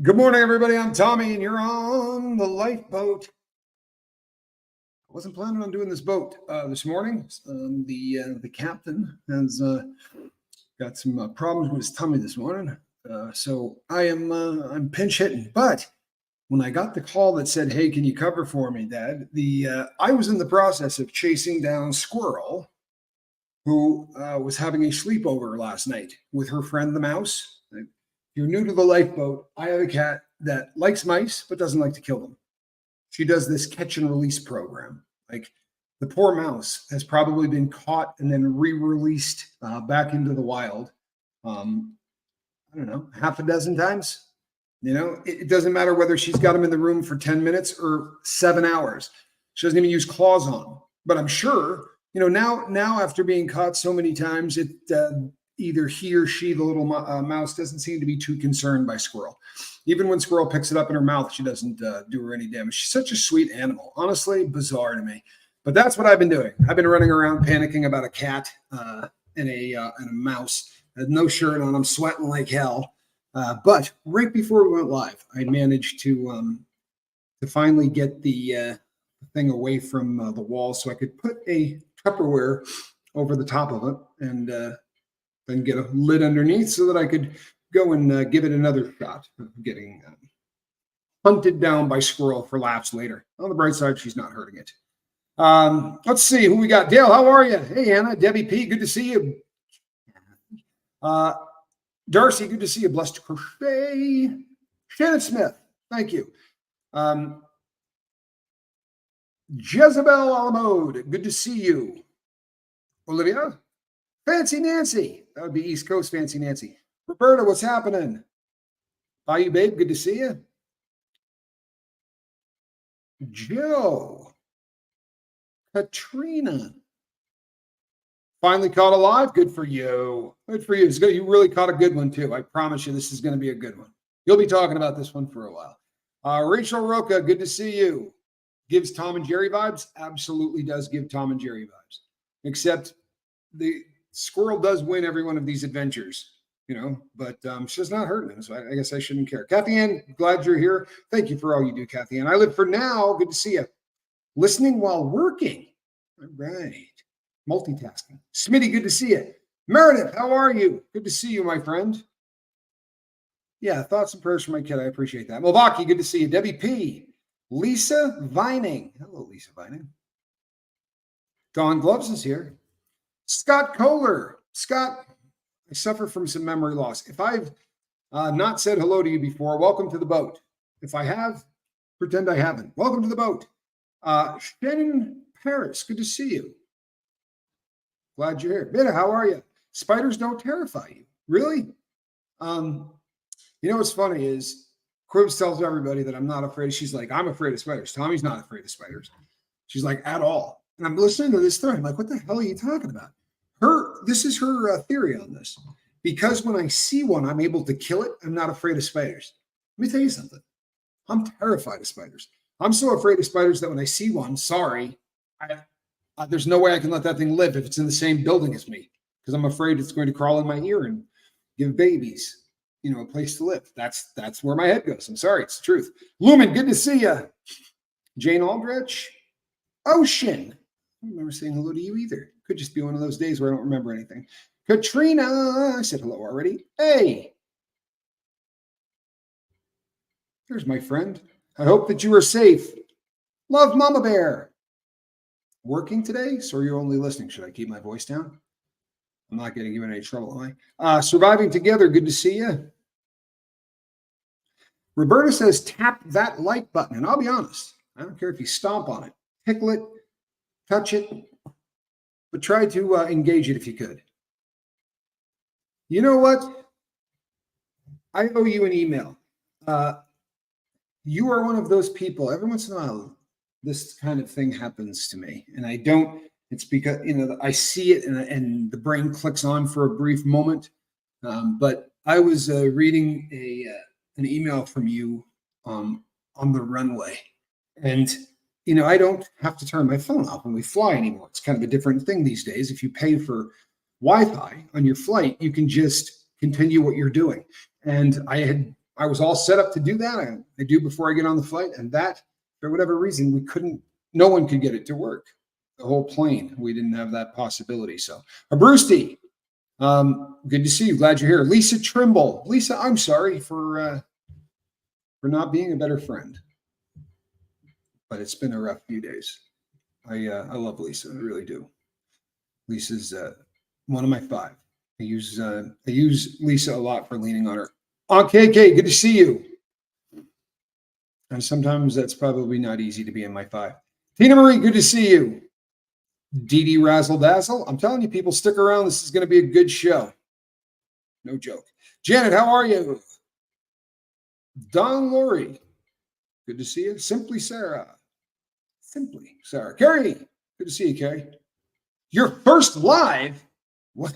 Good morning, everybody. I'm Tommy, and you're on the lifeboat. I wasn't planning on doing this boat this morning. The captain has got some problems with his tummy this morning, so I'm pinch hitting. But when I got the call that said, "Hey, can you cover for me, Dad?" I was in the process of chasing down Squirrel, who was having a sleepover last night with her friend the mouse. If you're new to the lifeboat, I have a cat that likes mice but doesn't like to kill them. She does this catch and release program. Like, the poor mouse has probably been caught and then re-released back into the wild. I don't know, half a dozen times. It doesn't matter whether she's got him in the room for 10 minutes or 7 hours. She doesn't even use claws on him. But I'm sure, now after being caught so many times, either he or she, the little mouse, doesn't seem to be too concerned by Squirrel. Even when Squirrel picks it up in her mouth, she doesn't do her any damage. She's such a sweet animal. Honestly, bizarre to me. But that's what I've been doing. I've been running around panicking about a cat and a mouse. I had no shirt on. I'm sweating like hell. But right before we went live, I managed to finally get the thing away from the wall so I could put a Tupperware over the top of it and then get a lid underneath so that I could go and give it another shot of getting hunted down by Squirrel for laughs later. On the bright side, she's not hurting it. Let's see who we got. Dale, how are you? Hey, Anna, Debbie P, good to see you. Darcy, good to see you. Blessed to Crochet. Shannon Smith, thank you. Jezebel Alamode, good to see you. Olivia, Fancy Nancy, that would be East Coast Fancy Nancy. Roberta, what's happening? Bayou Babe, good to see you. Joe, Katrina, finally caught alive. Good for you. Good for you. You really caught a good one too. I promise you, this is going to be a good one. You'll be talking about this one for a while. Rachel Roca, good to see you. Gives Tom and Jerry vibes. Absolutely does give Tom and Jerry vibes. Except the Squirrel does win every one of these adventures, but she's not hurting him, so I guess I shouldn't care. Kathy Ann, glad you're here. Thank you for all you do, Kathy Ann. I live for now. Good to see you. Listening while working. All right. Multitasking. Smitty, good to see you. Meredith, how are you? Good to see you, my friend. Yeah, thoughts and prayers for my kid. I appreciate that. Milwaukee, good to see you. Debbie P. Lisa Vining. Hello, Lisa Vining. Dawn Gloves is here. Scott Kohler. Scott, I suffer from some memory loss. If I've not said hello to you before, welcome to the boat. If I have, pretend I haven't. Welcome to the boat. Shannon Paris, good to see you. Glad you're here. Bita, how are you? Spiders don't terrify you. Really? What's funny is Cribs tells everybody that I'm not afraid. She's like, I'm afraid of spiders. Tommy's not afraid of spiders. She's like, at all. And I'm listening to this thread. I'm like, what the hell are you talking about? This is her theory on this. Because when I see one, I'm able to kill it. I'm not afraid of spiders. Let me tell you something. I'm terrified of spiders. I'm so afraid of spiders that when I see one, there's no way I can let that thing live if it's in the same building as me, because I'm afraid it's going to crawl in my ear and give babies, a place to live. That's where my head goes. I'm sorry. It's the truth. Lumen, good to see you. Jane Aldrich. Ocean. I don't remember saying hello to you either. Could just be one of those days where I don't remember anything. Katrina, I said hello already. Hey. There's my friend. I hope that you are safe. Love, Mama Bear. Working today? So you're only listening. Should I keep my voice down? I'm not getting you in any trouble, am I? Surviving Together, good to see you. Roberta says, tap that like button. And I'll be honest, I don't care if you stomp on it, tickle it, touch it, but try to engage it if you could. You know what? I owe you an email. You are one of those people. Every once in a while, this kind of thing happens to me. And I don't, it's because, I see it and the brain clicks on for a brief moment. But I was reading an email from you on the runway. And, I don't have to turn my phone off when we fly anymore. It's kind of a different thing these days. If you pay for Wi-Fi on your flight, you can just continue what you're doing. And I had I was all set up to do that. I do before I get on the flight. And that, for whatever reason, no one could get it to work. The whole plane, we didn't have that possibility. So, Brewsty, good to see you. Glad you're here. Lisa Trimble. Lisa, I'm sorry for not being a better friend, but it's been a rough few days. I love Lisa. I really do. Lisa's one of my 5. I use Lisa a lot for leaning on her. KK, good to see you. And sometimes that's probably not easy to be in my 5. Tina Marie, good to see you. Dee Dee Razzle Dazzle. I'm telling you, people, stick around. This is going to be a good show. No joke. Janet, how are you? Don Laurie, good to see you. Simply Sarah. Carrie, good to see you, Carrie. Your first live? Well,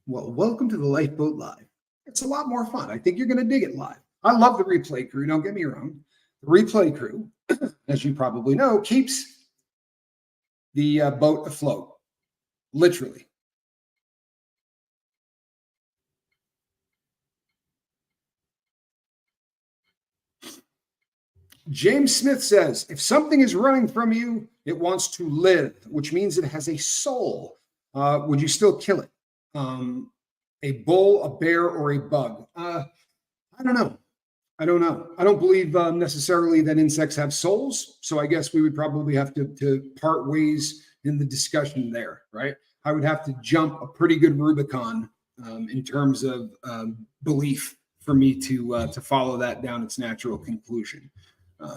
welcome to the Lifeboat Live. It's a lot more fun. I think you're going to dig it live. I love the replay crew. Don't get me wrong. The replay crew, as you probably know, keeps the boat afloat, literally. James Smith says, if something is running from you, it wants to live, which means it has a soul. Would you still kill it? A bull, a bear, or a bug? I don't know. I don't believe necessarily that insects have souls. So I guess we would probably have to part ways in the discussion there, right? I would have to jump a pretty good Rubicon in terms of belief for me to follow that down its natural conclusion.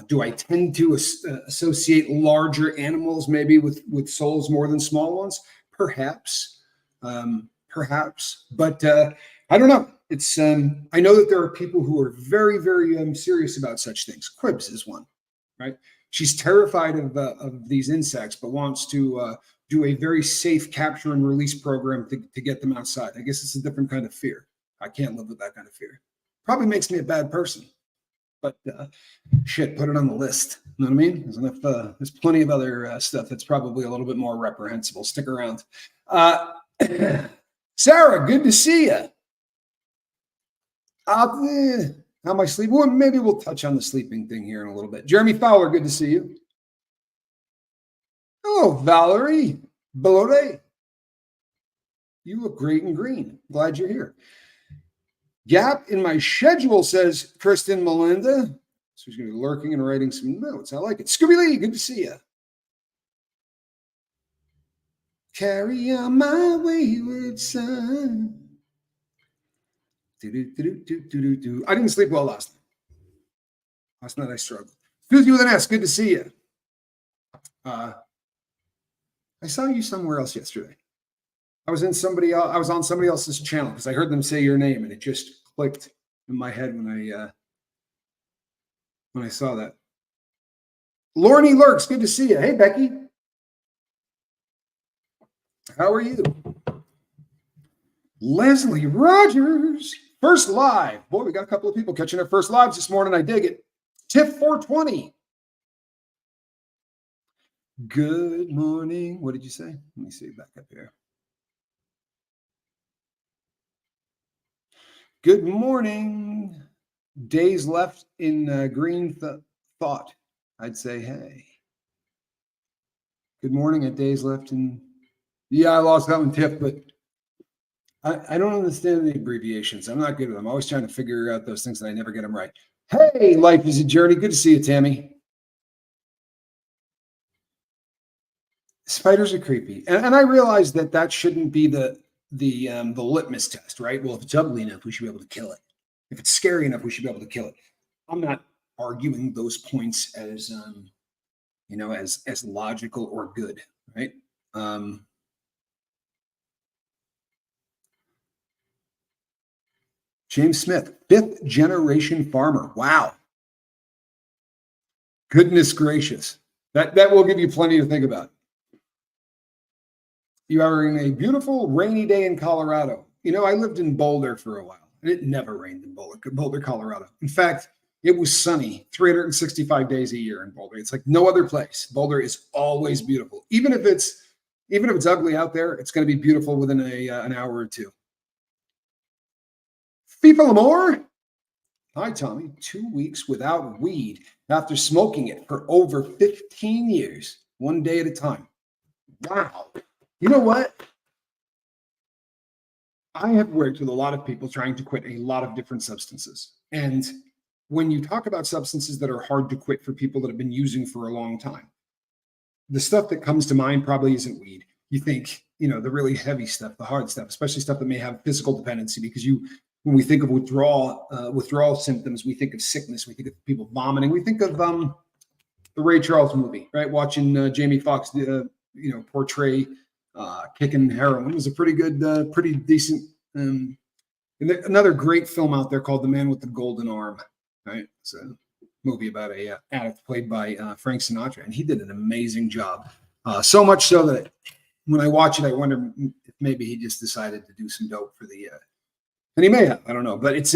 Do I tend to associate larger animals maybe with souls more than small ones? Perhaps. But I don't know. It's I know that there are people who are very, very serious about such things. Quibs is one, right? She's terrified of these insects, but wants to do a very safe capture and release program to get them outside. I guess it's a different kind of fear. I can't live with that kind of fear. Probably makes me a bad person. But shit, put it on the list. You know what I mean? There's plenty of other stuff that's probably a little bit more reprehensible. Stick around. Sarah, good to see you. How am I sleeping? Well, maybe we'll touch on the sleeping thing here in a little bit. Jeremy Fowler, good to see you. Oh, Valerie Belore. You look great in green. Glad you're here. Gap in my schedule, says Kristen Melinda. So she's going to be lurking and writing some notes. I like it. Scooby Lee, good to see you. Carry on my wayward son. I didn't sleep well last night. Last night I struggled. Susie with an S, good to see you. I saw you somewhere else yesterday. I was on somebody else's channel because I heard them say your name and it just clicked in my head when I saw that. Lorne Lurks, good to see you. Hey, Becky. How are you? Leslie Rogers, first live. Boy, we got a couple of people catching their first lives this morning. I dig it. Tiff 420. Good morning. What did you say? Let me see back up here. Good morning. Days left in green thought. I'd say, hey. Good morning at days left in. Yeah, I lost that one, Tiff, but I don't understand the abbreviations. I'm not good with them. I'm always trying to figure out those things that I never get them right. Hey, life is a journey. Good to see you, Tammy. Spiders are creepy. And I realize that shouldn't be the litmus test, right? Well, if it's ugly enough, we should be able to kill it. If it's scary enough, we should be able to kill it. I'm not arguing those points as as logical or good, right? James Smith, 5th generation farmer. Wow. Goodness gracious. That will give you plenty to think about. You are in a beautiful rainy day in Colorado. I lived in Boulder for a while, and it never rained in Boulder, Colorado. In fact, it was sunny 365 days a year in Boulder. It's like no other place. Boulder is always beautiful. Even if it's ugly out there, it's going to be beautiful within an hour or two. FIFA Lamore, Hi, Tommy. 2 weeks without weed after smoking it for over 15 years, one day at a time. Wow. You know what? I have worked with a lot of people trying to quit a lot of different substances. And when you talk about substances that are hard to quit for people that have been using for a long time, the stuff that comes to mind probably isn't weed. You think, the really heavy stuff, the hard stuff, especially stuff that may have physical dependency, because when we think of withdrawal symptoms, we think of sickness, we think of people vomiting, we think of the Ray Charles movie, right? Watching Jamie Foxx, portray kicking heroin was a pretty good, pretty decent. Another great film out there called The Man with the Golden Arm, right? It's a movie about a addict played by Frank Sinatra, and he did an amazing job. So much so that when I watch it, I wonder if maybe he just decided to do some dope for the. And he may have, I don't know, but it's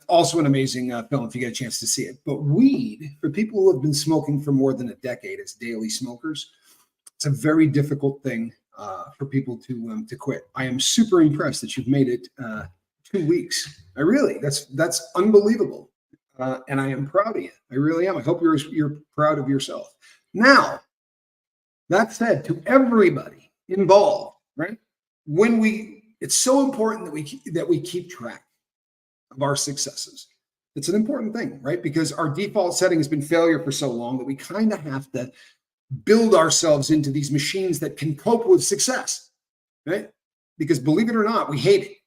also an amazing film if you get a chance to see it. But weed, for people who have been smoking for more than a decade as daily smokers, it's a very difficult thing for people to quit. I am super impressed that you've made it 2 weeks. That's unbelievable. And I am proud of you. I really am. I hope you're proud of yourself. Now, that said, to everybody involved, right? It's so important that we keep track of our successes. It's an important thing, right? Because our default setting has been failure for so long that we kind of have to build ourselves into these machines that can cope with success, right? Because believe it or not, we hate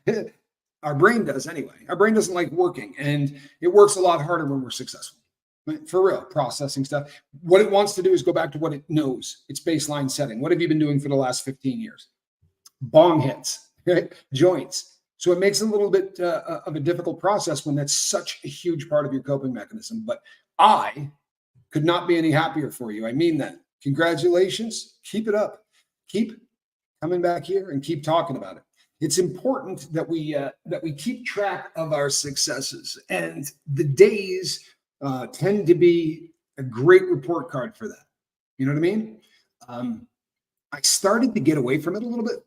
it. Our brain does anyway. Our brain doesn't like working, and it works a lot harder when we're successful. Right? For real, processing stuff. What it wants to do is go back to what it knows, its baseline setting. What have you been doing for the last 15 years? Bong hits, right? Joints. So it makes it a little bit of a difficult process when that's such a huge part of your coping mechanism. But I could not be any happier for you. I mean that. Congratulations. Keep it up. Keep coming back here and keep talking about it. It's important that we keep track of our successes, and the days tend to be a great report card for that. You know what I mean? I started to get away from it a little bit.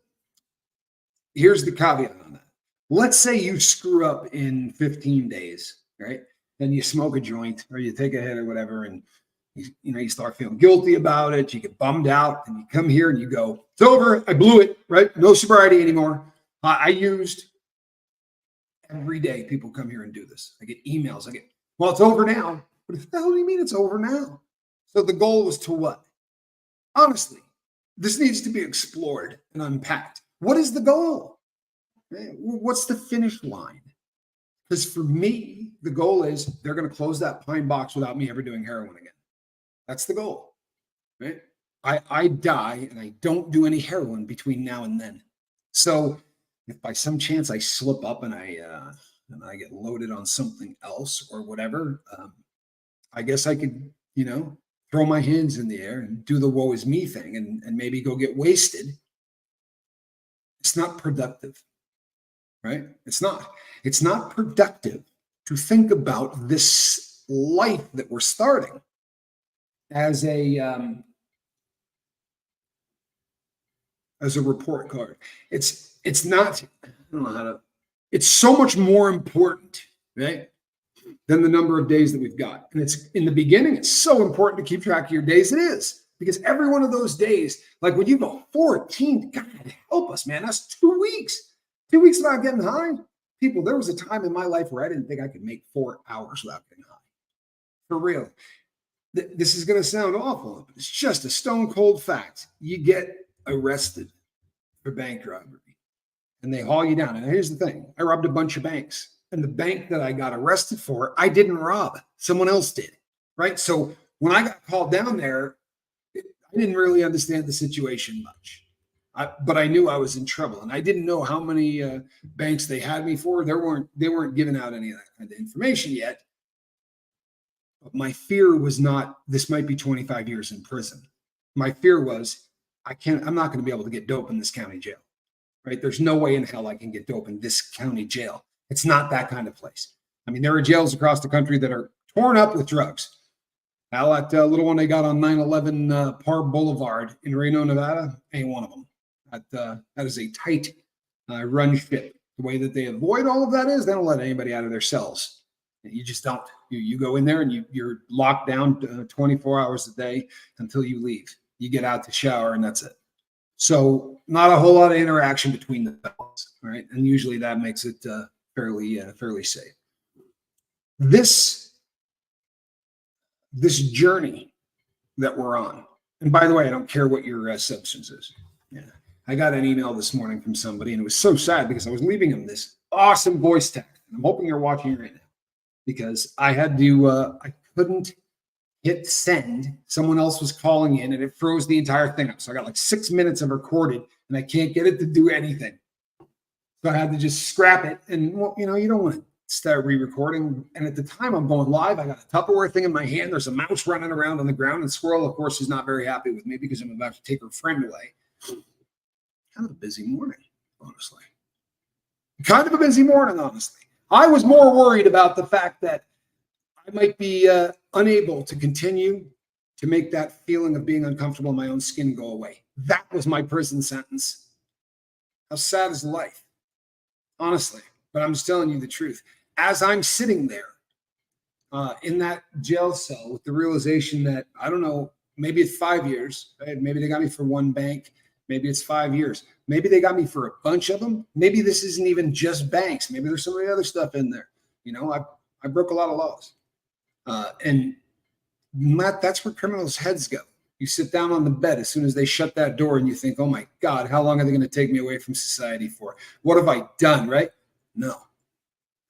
Here's the caveat on that. Let's say you screw up in 15 days, right? And you smoke a joint or you take a hit or whatever, and you start feeling guilty about it. You get bummed out, and you come here and you go, "It's over. I blew it. Right? No sobriety anymore. I used." Every day people come here and do this. I get emails. Well, it's over now. What the hell do you mean it's over now? So the goal was to what? Honestly, this needs to be explored and unpacked. What is the goal? What's the finish line? Because for me, the goal is they're going to close that pine box without me ever doing heroin again. That's the goal, right? I die and I don't do any heroin between now and then. So if by some chance I slip up and I get loaded on something else or whatever, I guess I could, throw my hands in the air and do the woe is me thing and maybe go get wasted. It's not productive, right? It's not productive to think about this life that we're starting as a report card. It's not, I don't know how to, it's so much more important, right, than the number of days that we've got. And it's in the beginning, it's so important to keep track of your days. It is, because every one of those days, like when you go 14, God help us, man, that's 2 weeks. 2 weeks without getting high. People, there was a time in my life where I didn't think I could make 4 hours without getting high. For real. This is going to sound awful, but it's just a stone cold fact. You get arrested for bank robbery and they haul you down. And here's the thing. I robbed a bunch of banks, and the bank that I got arrested for, I didn't rob. Someone else did, right? So when I got called down there, I didn't really understand the situation much, but I knew I was in trouble, and I didn't know how many banks they had me for. They weren't giving out any of that kind of information yet. But my fear was not, this might be 25 years in prison. My fear was, I'm not going to be able to get dope in this county jail, right? There's no way in hell I can get dope in this county jail. It's not that kind of place. I mean, there are jails across the country that are torn up with drugs. Now, that little one they got on 911 Par Boulevard in Reno, Nevada, ain't one of them. That is a tight run ship. The way that they avoid all of that is they don't let anybody out of their cells You just don't. You go in there and you're locked down 24 hours a day until you leave. You get out to shower and that's it. So not a whole lot of interaction between the fellows, right? And usually that makes it fairly safe. This journey that we're on, and by the way, I don't care what your substance is. Yeah, I got an email this morning from somebody, and it was so sad because I was leaving him this awesome voice text. I'm hoping you're watching it right now because I had to. I couldn't hit send. Someone else was calling in, and it froze the entire thing up. So I got like 6 minutes of recorded, and I can't get it to do anything. So I had to just scrap it. And well, you don't want to start re-recording. And at the time I'm going live, I got a Tupperware thing in my hand. There's a mouse running around on the ground, and Squirrel, of course, is not very happy with me because I'm about to take her friend away. Kind of a busy morning, honestly. Kind of a busy morning, honestly. I was more worried about the fact that I might be unable to continue to make that feeling of being uncomfortable in my own skin go away. That was my prison sentence. How sad is life? Honestly, but I'm just telling you the truth. As I'm sitting there in that jail cell with the realization that, I don't know, maybe it's 5 years, right? Maybe they got me for one bank. Maybe it's 5 years. Maybe they got me for a bunch of them. Maybe this isn't even just banks. Maybe there's some of the other stuff in there. I broke a lot of laws. And that's where criminals' heads go. You sit down on the bed as soon as they shut that door and you think, oh my God, how long are they going to take me away from society for? What have I done, right? No.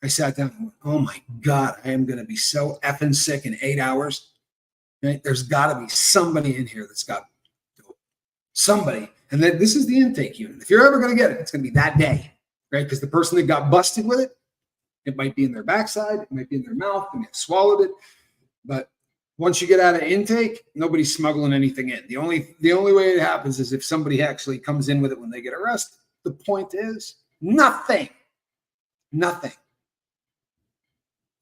I sat down and went, oh my God, I am going to be so effing sick in 8 hours. Right? There's got to be somebody in here that's got somebody. And then this is the intake unit. If you're ever going to get it, it's going to be that day, right? Because the person that got busted with it, it might be in their backside, it might be in their mouth, and they swallowed it. But once you get out of intake, nobody's smuggling anything in. The only way it happens is if somebody actually comes in with it when they get arrested. The point is, nothing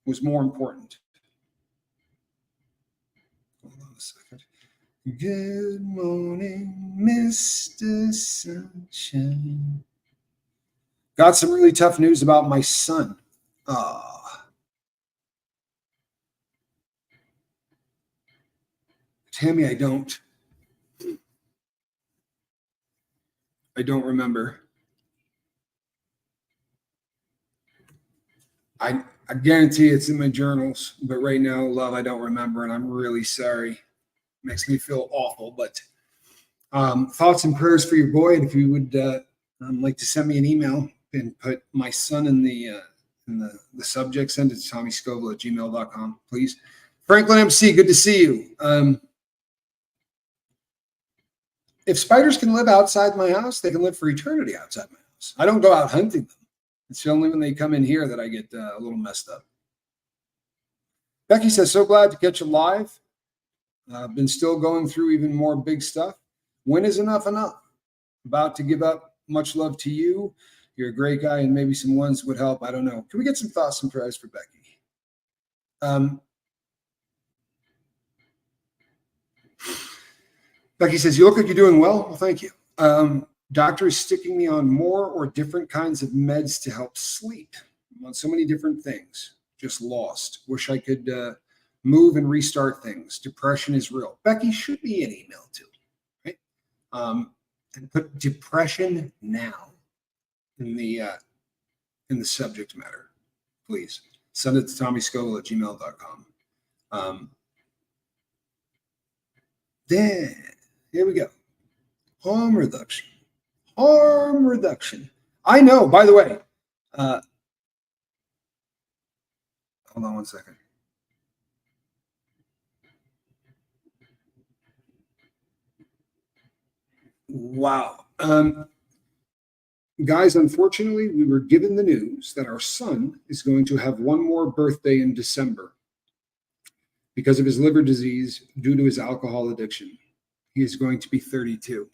was more important. Hold on a second. Good morning, Mr. Sunshine. Got some really tough news about my son. Tammy, I don't remember. I guarantee it's in my journals, but right now, love, I don't remember, and I'm really sorry. Makes me feel awful, but thoughts and prayers for your boy. And if you would like to send me an email and put my son in the subject, send it to tommyscoville@gmail.com, please. Franklin MC, good to see you. If spiders can live outside my house, they can live for eternity outside my house. I don't go out hunting them. It's only when they come in here that I get a little messed up. Becky says, so glad to catch you live. I've been still going through even more big stuff. When is enough enough? About to give up. Much love to you. You're a great guy, and maybe some ones would help. I don't know. Can we get some thoughts and prayers for Becky? Becky says, you look like you're doing well. Well, thank you. Doctor is sticking me on more or different kinds of meds to help sleep. I'm on so many different things. Just lost. Wish I could move and restart things. Depression is real. Becky, shoot me an email too, right? And put depression now in the subject matter, please. Send it to tommyscoville@gmail.com. Then here we go. Harm reduction. Harm reduction. I know, by the way, hold on one second. Wow. Guys, unfortunately, we were given the news that our son is going to have one more birthday in December because of his liver disease due to his alcohol addiction. He is going to be 32.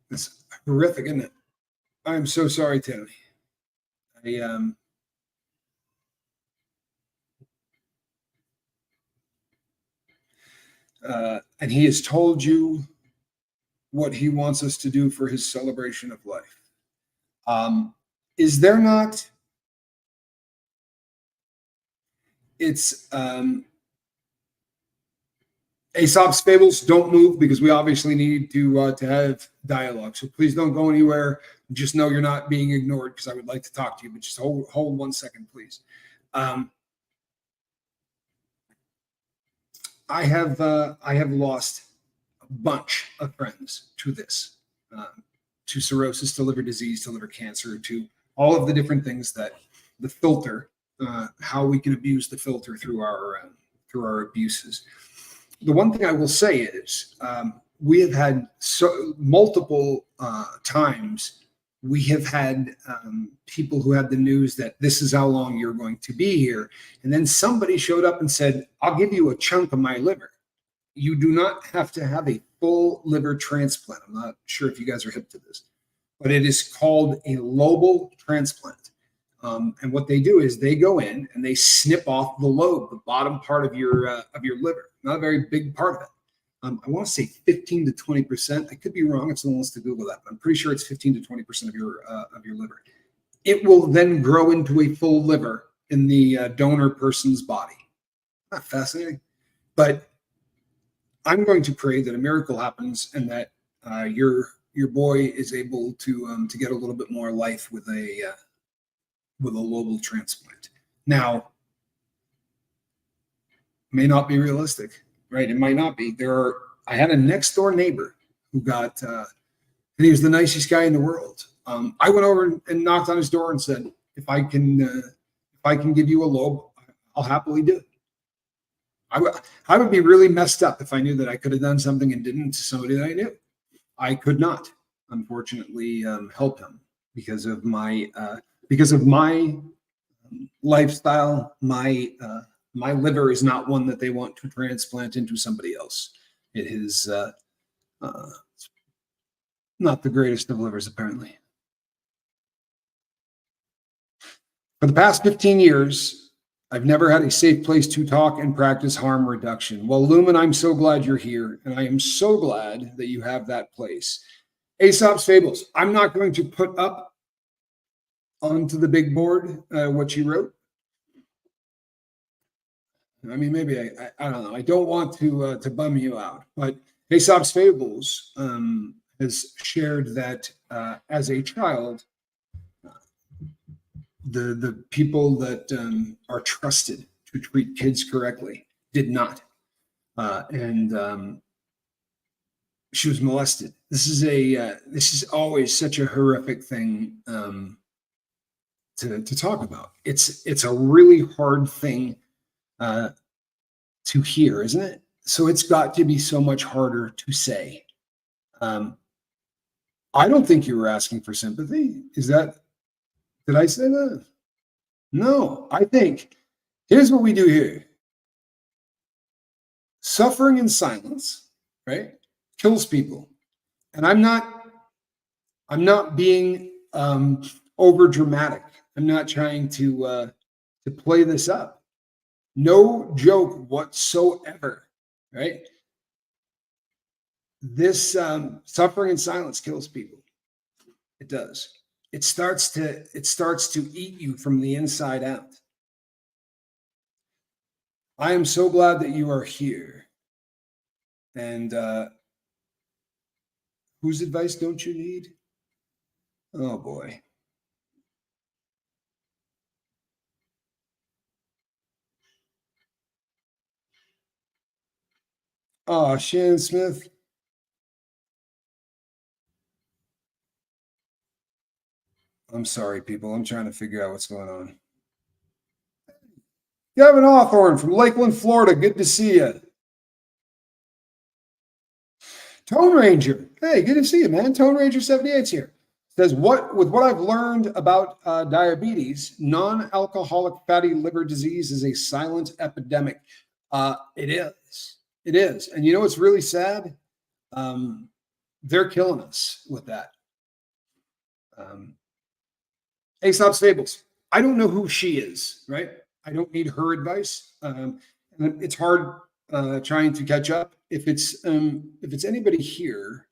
That's horrific, isn't it? I'm so sorry, Tammy. And he has told you what he wants us to do for his celebration of life. Is there not it's Aesop's fables. Don't move because we obviously need to have dialogue. So please don't go anywhere. Just know you're not being ignored because I would like to talk to you. But just hold 1 second, please. I have lost a bunch of friends to this, to cirrhosis, to liver disease, to liver cancer, to all of the different things that the filter, how we can abuse the filter through our abuses. The one thing I will say is we have had multiple times we have had people who had the news that this is how long you're going to be here. And then somebody showed up and said, I'll give you a chunk of my liver. You do not have to have a full liver transplant. I'm not sure if you guys are hip to this, but it is called a lobal transplant. And what they do is they go in and they snip off the lobe, the bottom part of your liver, not a very big part of it. I want to say 15 to 20%. I could be wrong if someone wants to Google that, but I'm pretty sure it's 15 to 20% of your liver. It will then grow into a full liver in the donor person's body. Not fascinating, but I'm going to pray that a miracle happens and that your boy is able to get a little bit more life with a lobal transplant. Now, may not be realistic. Right, it might not be. I had a next door neighbor who got, and he was the nicest guy in the world. I went over and knocked on his door and said, "If I can give you a lobe, I'll happily do it." I would be really messed up if I knew that I could have done something and didn't to somebody that I knew. I could not, unfortunately, help him because of my lifestyle. My liver is not one that they want to transplant into somebody else. It is not the greatest of livers, apparently. For the past 15 years, I've never had a safe place to talk and practice harm reduction. Well, Lumen, I'm so glad you're here, and I am so glad that you have that place. Aesop's Fables. I'm not going to put up onto the big board what you wrote. I mean, maybe I don't know. I don't want to bum you out, but Aesop's Fables has shared that as a child, the people that are trusted to treat kids correctly did not, and she was molested. This is always such a horrific thing to talk about. It's a really hard thing to hear, isn't it? So it's got to be so much harder to say. I don't think you were asking for sympathy. Did I say that? No, I think here's what we do here. Suffering in silence, right, kills people. And I'm not being over dramatic. I'm not trying to play this up. No joke whatsoever, right? This suffering in silence kills people. It does. It starts to eat you from the inside out. I am so glad that you are here. And whose advice don't you need? Oh boy. Oh, Shannon Smith. I'm sorry, people. I'm trying to figure out what's going on. Gavin Hawthorne from Lakeland, Florida. Good to see you. Tone Ranger. Hey, good to see you, man. Tone Ranger 78's here. Says, with what I've learned about diabetes, non-alcoholic fatty liver disease is a silent epidemic. It is. It is. And you know what's really sad? They're killing us with that. Aesop's Fables. I don't know who she is, right? I don't need her advice. And it's hard trying to catch up. If it's anybody here,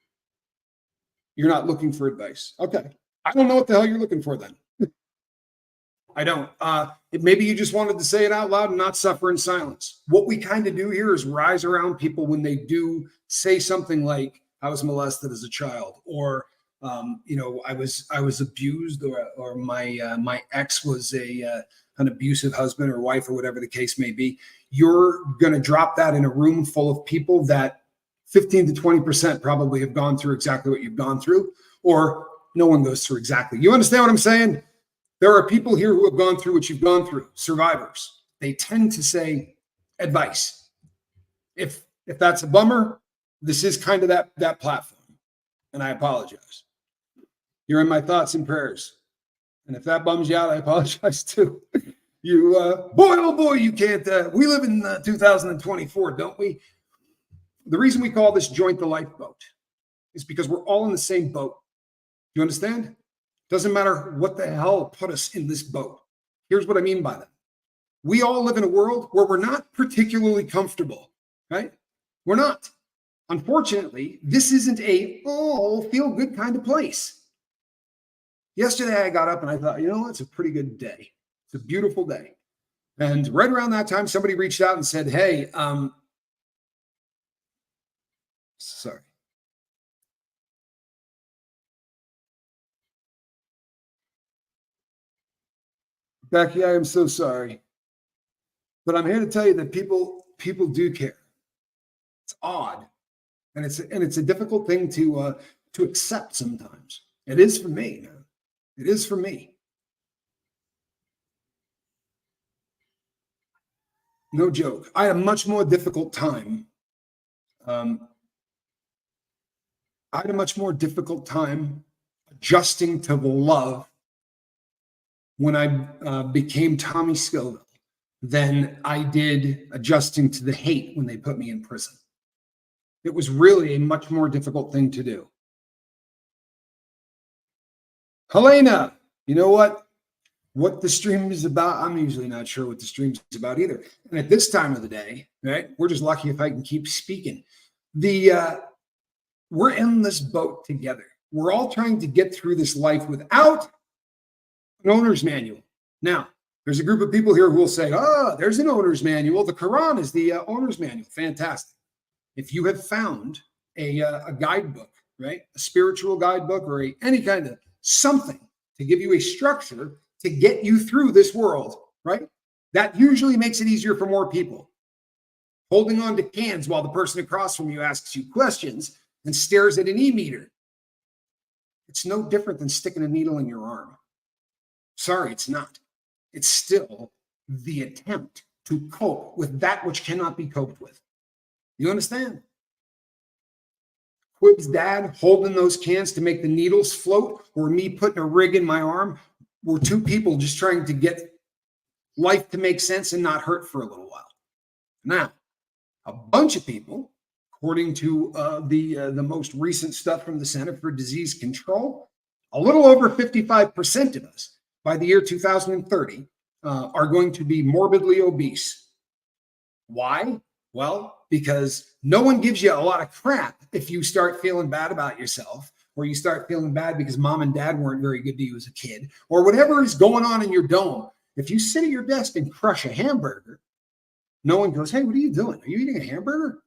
you're not looking for advice. Okay. I don't know what the hell you're looking for then. I don't. Maybe you just wanted to say it out loud and not suffer in silence. What we kind of do here is rise around people when they do say something like, I was molested as a child, or I was abused, or my ex was an abusive husband or wife, or whatever the case may be. You're going to drop that in a room full of people that 15 to 20% probably have gone through exactly what you've gone through, or no one goes through exactly. You understand what I'm saying? There are people here who have gone through what you've gone through, survivors. They tend to say advice. If that's a bummer, this is kind of that platform, and I apologize. You're in my thoughts and prayers, and if that bums you out, I apologize too. You, boy, oh boy, you can't. We live in 2024, don't we? The reason we call this joint the lifeboat is because we're all in the same boat. You understand? Doesn't matter what the hell put us in this boat. Here's what I mean by that. We all live in a world where we're not particularly comfortable, right? We're not. Unfortunately, this isn't a feel good kind of place. Yesterday, I got up and I thought, it's a pretty good day. It's a beautiful day. And right around that time, somebody reached out and said, hey, sorry. Becky, I am so sorry. But I'm here to tell you that people do care. It's odd. And it's a difficult thing to accept sometimes. It is for me, man. It is for me. No joke. I had a much more difficult time. I had a much more difficult time adjusting to the love when I became Tommy Scoville than I did adjusting to the hate when they put me in prison. It was really a much more difficult thing to do. Helena, you know what? What the stream is about, I'm usually not sure what the stream is about either. And at this time of the day, right, we're just lucky if I can keep speaking. We're in this boat together. We're all trying to get through this life without an owner's manual. Now, there's a group of people here who will say, there's an owner's manual. The Quran is the owner's manual. Fantastic. If you have found a guidebook, right, a spiritual guidebook or any kind of something to give you a structure to get you through this world, right, that usually makes it easier for more people. Holding on to cans while the person across from you asks you questions and stares at an e-meter. It's no different than sticking a needle in your arm. Sorry, it's not. It's still the attempt to cope with that which cannot be coped with. You understand? Quib's dad holding those cans to make the needles float, or me putting a rig in my arm, were two people just trying to get life to make sense and not hurt for a little while. Now, a bunch of people, according to the most recent stuff from the Center for Disease Control, a little over 55% of us by the year 2030 are going to be morbidly obese. Why? Well, because no one gives you a lot of crap if you start feeling bad about yourself, or you start feeling bad because mom and dad weren't very good to you as a kid, or whatever is going on in your dome. If you sit at your desk and crush a hamburger, no one goes, hey, what are you doing? Are you eating a hamburger?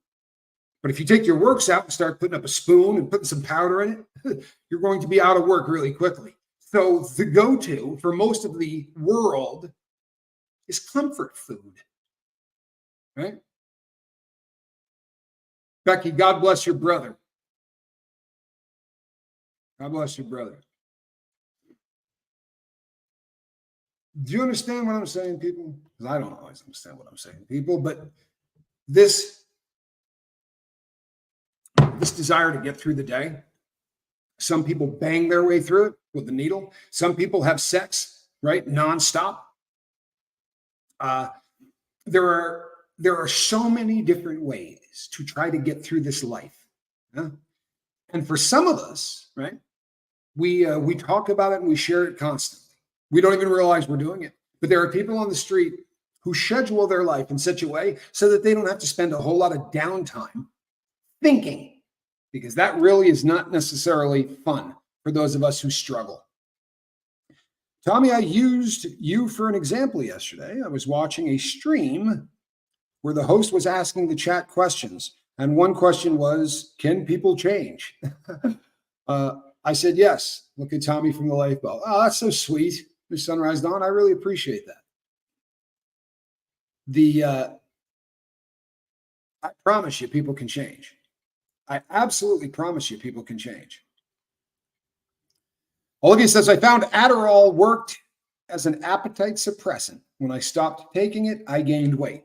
But if you take your works out and start putting up a spoon and putting some powder in it, you're going to be out of work really quickly. So the go-to for most of the world is comfort food, right? Becky, God bless your brother. God bless your brother. Do you understand what I'm saying, people? Because I don't always understand what I'm saying, people, but this desire to get through the day, some people bang their way through it with the needle. Some people have sex, right, nonstop. There are so many different ways to try to get through this life. Yeah? And for some of us, right, we talk about it and we share it constantly. We don't even realize we're doing it. But there are people on the street who schedule their life in such a way so that they don't have to spend a whole lot of downtime thinking, because that really is not necessarily fun for those of us who struggle. Tommy, I used you for an example yesterday. I was watching a stream where the host was asking the chat questions. And one question was, can people change? I said, yes. Look at Tommy from the Lifeboat. Oh, that's so sweet, Miss Sunrise Dawn. I really appreciate that. I promise you, people can change. I absolutely promise you, people can change. Olivia says, I found Adderall worked as an appetite suppressant. When I stopped taking it, I gained weight.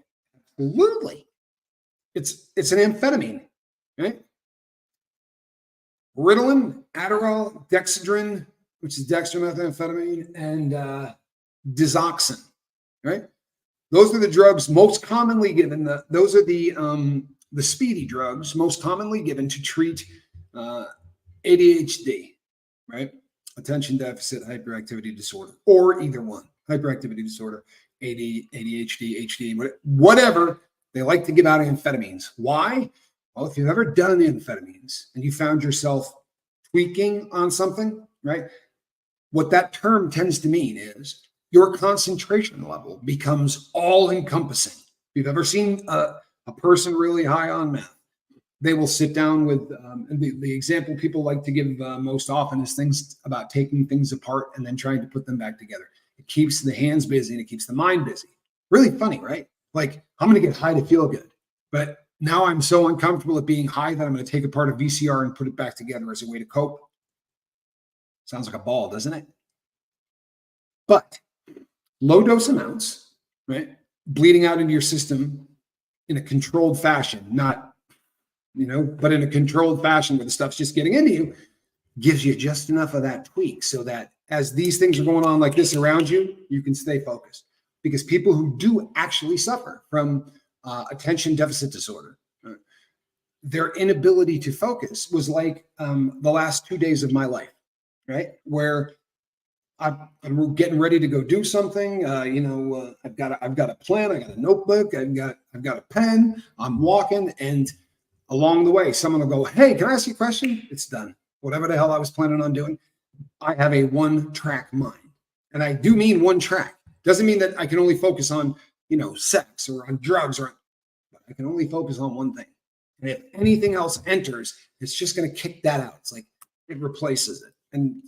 Absolutely. It's an amphetamine, right? Ritalin, Adderall, Dexedrine, which is dextromethamphetamine, and digoxin, right? Those are the drugs most commonly given. Those are the speedy drugs most commonly given to treat ADHD, right? Attention deficit hyperactivity disorder, or either one. Hyperactivity disorder, ADHD, HD, whatever. They like to give out amphetamines. Why? Well, if you've ever done amphetamines and you found yourself tweaking on something, right? What that term tends to mean is your concentration level becomes all-encompassing. If you've ever seen a person really high on meth, they will sit down with, the example people like to give most often is things about taking things apart and then trying to put them back together. It keeps the hands busy and it keeps the mind busy. Really funny, right? Like, I'm going to get high to feel good, but now I'm so uncomfortable at being high that I'm going to take apart a VCR and put it back together as a way to cope. Sounds like a ball, doesn't it? But low dose amounts, right? Bleeding out into your system in a controlled fashion, not, but in a controlled fashion where the stuff's just getting into you, gives you just enough of that tweak so that as these things are going on like this around you, you can stay focused. Because people who do actually suffer from attention deficit disorder, their inability to focus was like the last 2 days of my life, right? Where I'm getting ready to go do something. I've got a plan. I got a notebook. I've got a pen. I'm walking, and along the way, someone will go, "Hey, can I ask you a question?" It's done. Whatever the hell I was planning on doing, I have a one-track mind, and I do mean one track. Doesn't mean that I can only focus on sex or on drugs, but I can only focus on one thing. And if anything else enters, it's just going to kick that out. It's like it replaces it, and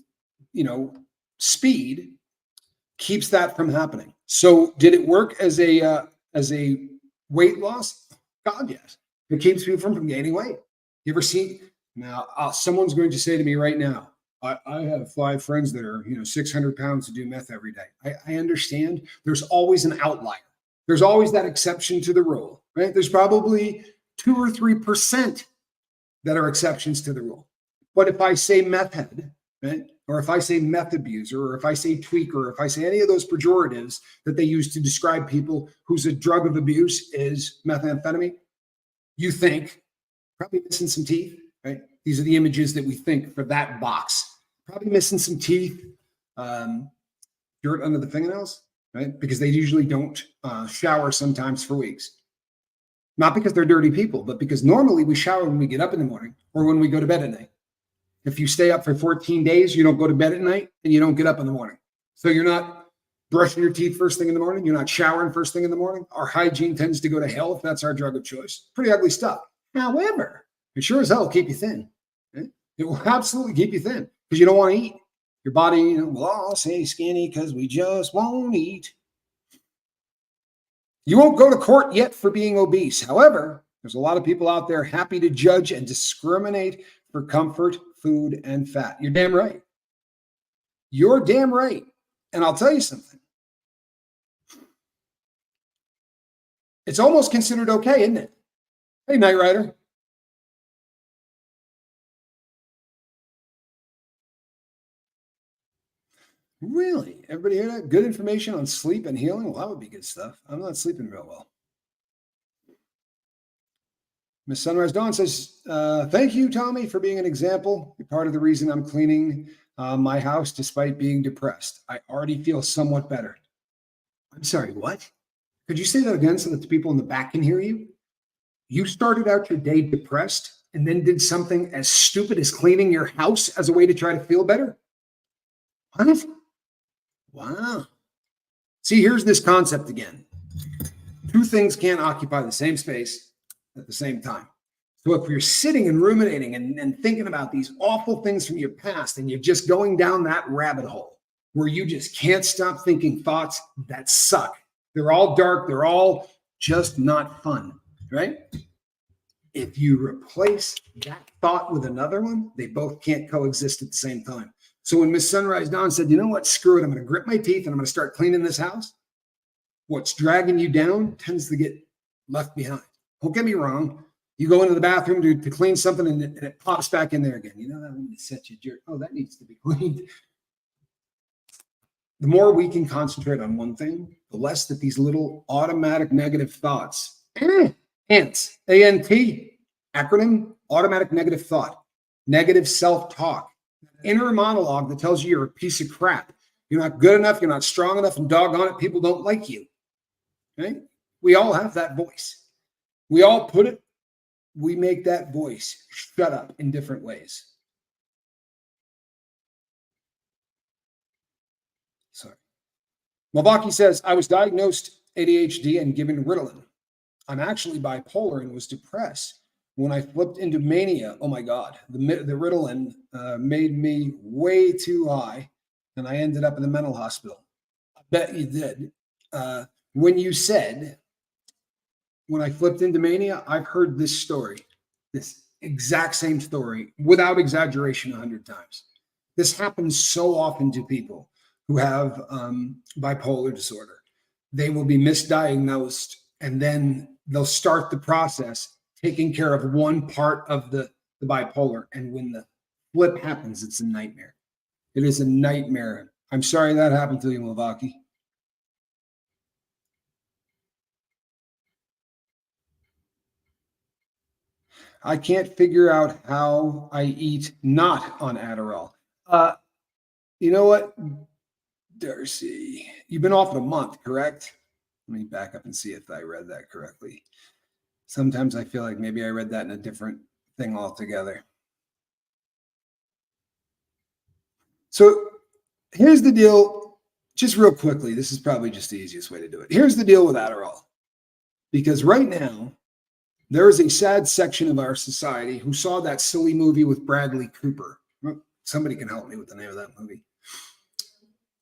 speed keeps that from happening. So did it work as a weight loss? God, yes. It keeps people from gaining weight. You ever see? Now, someone's going to say to me right now, I have 5 friends that are 600 pounds to do meth every day. I understand. There's always an outlier. There's always that exception to the rule, right? There's probably 2 or 3% that are exceptions to the rule. But if I say meth head, right? Or if I say meth abuser, or if I say tweaker, or if I say any of those pejoratives that they use to describe people whose a drug of abuse is methamphetamine, you think probably missing some teeth, right? These are the images that we think for that box. Probably missing some teeth, dirt under the fingernails, right? Because they usually don't shower sometimes for weeks. Not because they're dirty people, but because normally we shower when we get up in the morning or when we go to bed at night. If you stay up for 14 days, you don't go to bed at night and you don't get up in the morning. So you're not brushing your teeth first thing in the morning. You're not showering first thing in the morning. Our hygiene tends to go to hell if that's our drug of choice. Pretty ugly stuff. However, it sure as hell will keep you thin. Right? It will absolutely keep you thin because you don't want to eat. Your body will all say skinny because we just won't eat. You won't go to court yet for being obese. However, there's a lot of people out there happy to judge and discriminate for comfort, food, and fat. You're damn right. You're damn right. And I'll tell you something. It's almost considered okay, isn't it? Hey, Knight Rider. Really? Everybody hear that? Good information on sleep and healing? Well, that would be good stuff. I'm not sleeping real well. Miss Sunrise Dawn says, thank you, Tommy, for being an example. You're part of the reason I'm cleaning my house despite being depressed. I already feel somewhat better. I'm sorry, what? Could you say that again so that the people in the back can hear you? You started out your day depressed and then did something as stupid as cleaning your house as a way to try to feel better? What? Wow. See, here's this concept again. Two things can't occupy the same space at the same time. So if you're sitting and ruminating and thinking about these awful things from your past, and you're just going down that rabbit hole where you just can't stop thinking thoughts that suck. They're all dark. They're all just not fun, right? If you replace that thought with another one, they both can't coexist at the same time. So when Miss Sunrise Dawn said, you know what, screw it, I'm going to grit my teeth and I'm going to start cleaning this house, what's dragging you down tends to get left behind. Don't get me wrong. You go into the bathroom to clean something and it pops back in there again. You know, that one set you jerk. Oh, that needs to be cleaned. The more we can concentrate on one thing, the less that these little automatic negative thoughts, ANT, A-N-T, acronym, automatic negative thought, negative self-talk, inner monologue that tells you you're a piece of crap. You're not good enough. You're not strong enough, and doggone it, people don't like you. Right? We all have that voice. We all put it. We make that voice shut up in different ways. Sorry. Mavaki says, I was diagnosed ADHD and given Ritalin. I'm actually bipolar and was depressed. When I flipped into mania, oh my God, the Ritalin made me way too high, and I ended up in the mental hospital. I bet you did. When you said, when I flipped into mania, I've heard this story, this exact same story, without exaggeration 100 times. This happens so often to people who have bipolar disorder. They will be misdiagnosed, and then they'll start the process taking care of one part of the bipolar. And when the flip happens, it's a nightmare. It is a nightmare. I'm sorry that happened to you, Mavaki. I can't figure out how I eat not on Adderall. You know what, Darcy? You've been off it a month, correct? Let me back up and see if I read that correctly. Sometimes I feel like maybe I read that in a different thing altogether. So here's the deal, just real quickly. This is probably just the easiest way to do it. Here's the deal with Adderall. Because right now, there is a sad section of our society who saw that silly movie with Bradley Cooper. Somebody can help me with the name of that movie.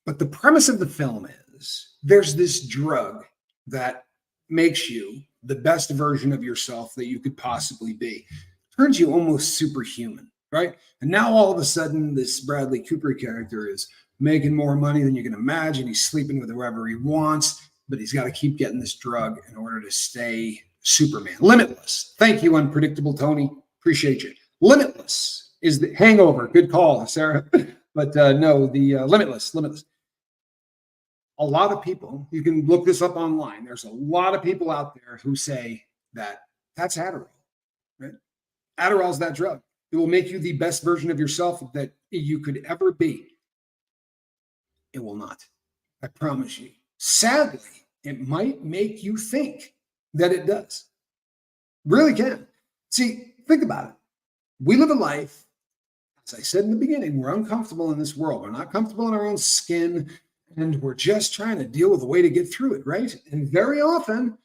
But the premise of the film is there's this drug that makes you the best version of yourself that you could possibly be. Turns you almost superhuman, right? And now all of a sudden, this Bradley Cooper character is making more money than you can imagine. He's sleeping with whoever he wants, but he's got to keep getting this drug in order to stay Superman. Limitless. Thank you, Unpredictable Tony. Appreciate you. Limitless is the Hangover. Good call, Sarah. But no, the Limitless. A lot of people, you can look this up online. There's a lot of people out there who say that that's Adderall, right? Adderall's that drug. It will make you the best version of yourself that you could ever be. It will not. I promise you. Sadly, it might make you think that it does. Really can. See, think about it. We live a life, as I said in the beginning, we're uncomfortable in this world. We're not comfortable in our own skin, and we're just trying to deal with a way to get through it, right? And very often,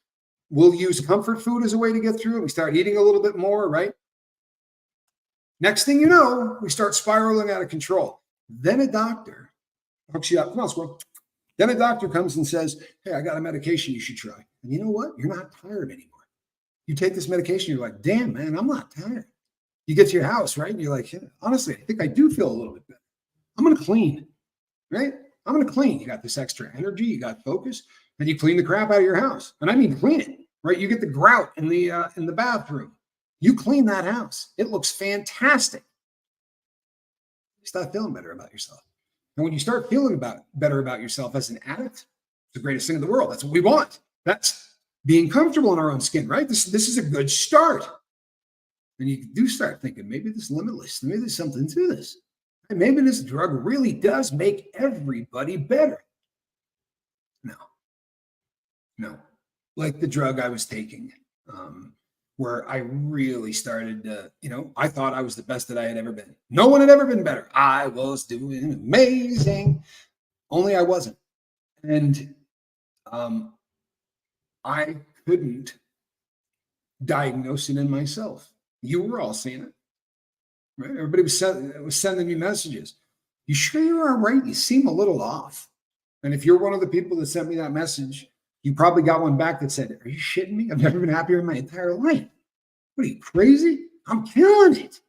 we'll use comfort food as a way to get through it. We start eating a little bit more, right? Next thing you know, we start spiraling out of control. Then a doctor hooks you up. Come on, squirrel. Then a doctor comes and says, hey, I got a medication you should try. And you know what? You're not tired anymore. You take this medication, you're like, damn, man, I'm not tired. You get to your house, right? And you're like, yeah, honestly, I think I do feel a little bit better. I'm going to clean, right? I'm going to clean. You got this extra energy, you got focus, and you clean the crap out of your house. And I mean clean it, right? You get the grout in the bathroom. You clean that house. It looks fantastic. You start feeling better about yourself. And when you start feeling better about yourself as an addict, it's the greatest thing in the world. That's what we want. That's being comfortable in our own skin, right? This is a good start. And you do start thinking, maybe this limitless, maybe there's something to this. And maybe this drug really does make everybody better. No. Like the drug I was taking, where I really started to, I thought I was the best that I had ever been. No one had ever been better. I was doing amazing. Only I wasn't. And I couldn't diagnose it in myself. You were all seeing it, right? Everybody was sending me messages. You sure you're all right? You seem a little off. And if you're one of the people that sent me that message, you probably got one back that said, are you shitting me? I've never been happier in my entire life. What are you, crazy? I'm killing it.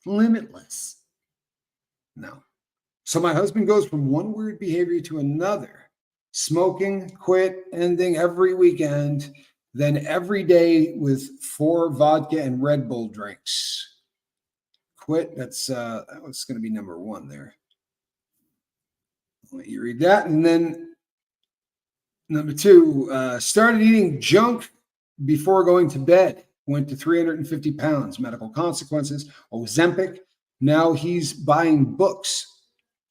Limitless. No. So my husband goes from one weird behavior to another. Smoking, quit, ending every weekend, then every day with 4 vodka and Red Bull drinks. Quit, that was going to be number 1 there. I'll let you read that. And then number 2, started eating junk before going to bed. Went to 350 pounds. Medical consequences. Ozempic. Now he's buying books.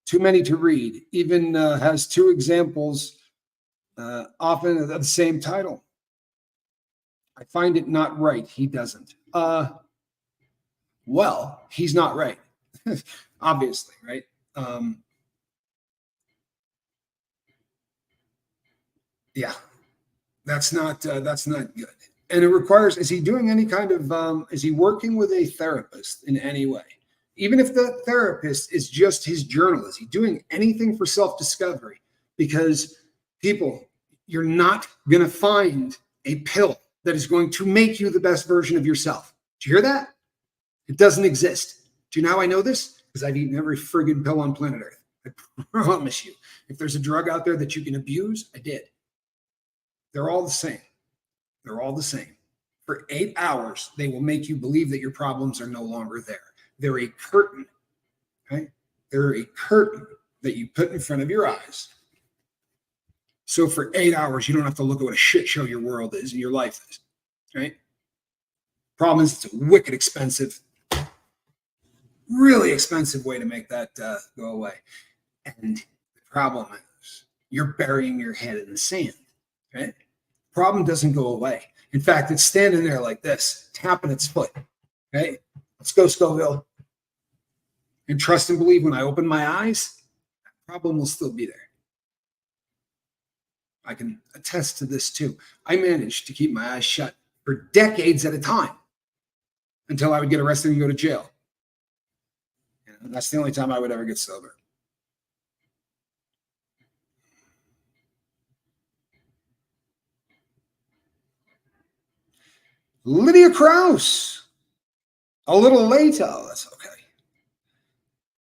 Too many to read. Even has 2 examples, often of the same title. I find it not right. He doesn't. Well, he's not right. Obviously, right? Yeah, that's not good. And it requires, is he doing any kind of, is he working with a therapist in any way? Even if the therapist is just his journal, is he doing anything for self-discovery? Because people, you're not going to find a pill that is going to make you the best version of yourself. Do you hear that? It doesn't exist. Do you know how I know this? Because I've eaten every friggin' pill on planet Earth. I promise you. If there's a drug out there that you can abuse, I did. They're all the same. They're all the same. For 8 hours, they will make you believe that your problems are no longer there. They're a curtain, right? They're a curtain that you put in front of your eyes. So for 8 hours, you don't have to look at what a shit show your world is and your life is, right? Problem is, it's a wicked expensive, really expensive way to make that go away. And the problem is, you're burying your head in the sand, right? Problem doesn't go away. In fact, it's standing there like this, tapping its foot, right? Let's go, Scoville. And trust and believe when I open my eyes, that problem will still be there. I can attest to this too. I managed to keep my eyes shut for decades at a time until I would get arrested and go to jail. And that's the only time I would ever get sober. Lydia Krause. A little late. Oh, that's okay.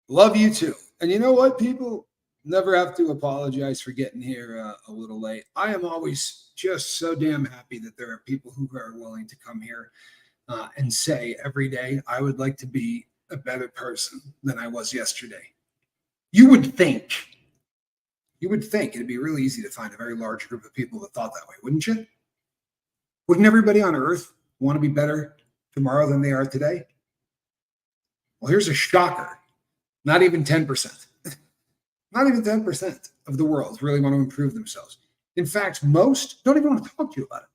Love you too. And you know what, people? Never have to apologize for getting here a little late. I am always just so damn happy that there are people who are willing to come here and say every day, I would like to be a better person than I was yesterday. You would think it'd be really easy to find a very large group of people that thought that way, wouldn't you? Wouldn't everybody on earth want to be better tomorrow than they are today? Well, here's a shocker. Not even 10%. Not even 10% of the world really want to improve themselves. In fact, most don't even want to talk to you about it.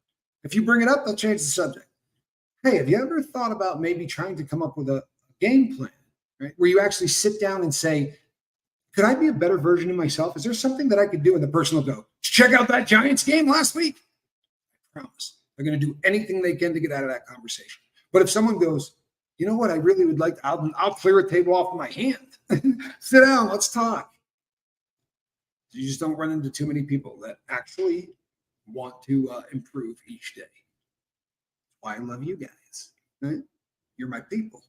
If you bring it up, they'll change the subject. Hey, have you ever thought about maybe trying to come up with a game plan, right? Where you actually sit down and say, could I be a better version of myself? Is there something that I could do? And the person will go, check out that Giants game last week. I promise. They're going to do anything they can to get out of that conversation. But if someone goes, you know what, I really would like to, I'll clear a table off of my hand. Sit down, let's talk. You just don't run into too many people that actually want to improve each day. Why I love you guys. Right? You're my people.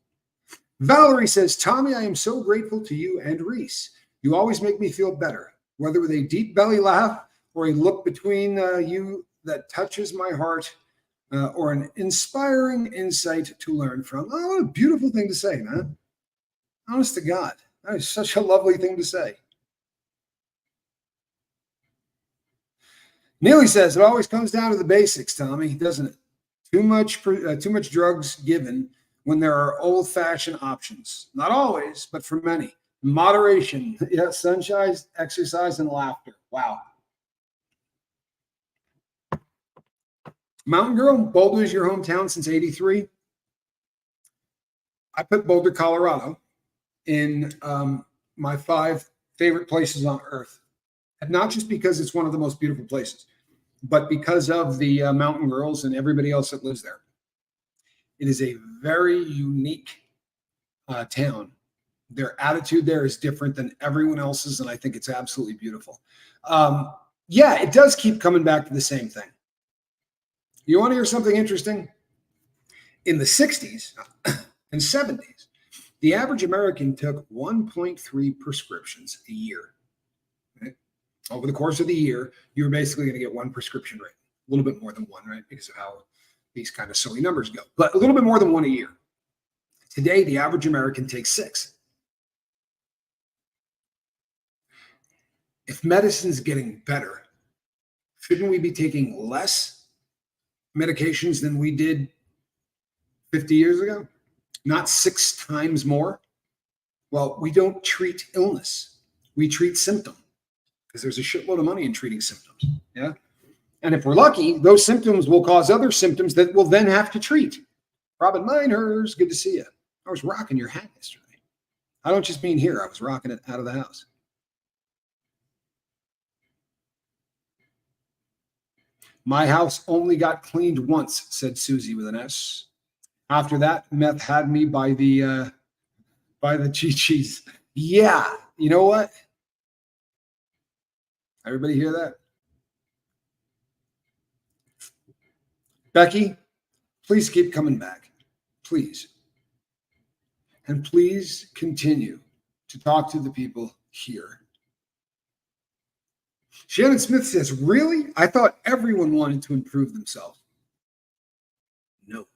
Valerie says, Tommy, I am so grateful to you and Reese. You always make me feel better, whether with a deep belly laugh or a look between you that touches my heart or an inspiring insight to learn from. Oh, what a beautiful thing to say, man. Honest to God. That is such a lovely thing to say. Neely says, it always comes down to the basics, Tommy, doesn't it? Too much drugs given when there are old-fashioned options. Not always, but for many. Moderation, yeah, sunshine, exercise, and laughter. Wow. Mountain Girl, Boulder is your hometown since '83. I put Boulder, Colorado in my 5 favorite places on earth. And not just because it's one of the most beautiful places, but because of the mountain girls and everybody else that lives there. It is a very unique town. Their attitude there is different than everyone else's, and I think it's absolutely beautiful. Yeah, it does keep coming back to the same thing. You want to hear something interesting? In the 60s and 70s, the average American took 1.3 prescriptions a year. Right? Over the course of the year, you were basically going to get one prescription rate, a little bit more than one, right? Because of how these kind of silly numbers go, but a little bit more than one a year. Today, the average American takes 6. If medicine's getting better, shouldn't we be taking less medications than we did 50 years ago? Not 6 times more? Well, we don't treat illness. We treat symptom because there's a shitload of money in treating symptoms. Yeah. And if we're lucky, those symptoms will cause other symptoms that we'll then have to treat. Robin Miners, good to see you. I was rocking your hat yesterday. I don't just mean here. I was rocking it out of the house. My house only got cleaned once, said Susie with an S. After that, meth had me by the chi-chis. Yeah, you know what? Everybody hear that? Becky, please keep coming back. Please. And please continue to talk to the people here. Shannon Smith says, really? I thought everyone wanted to improve themselves. No,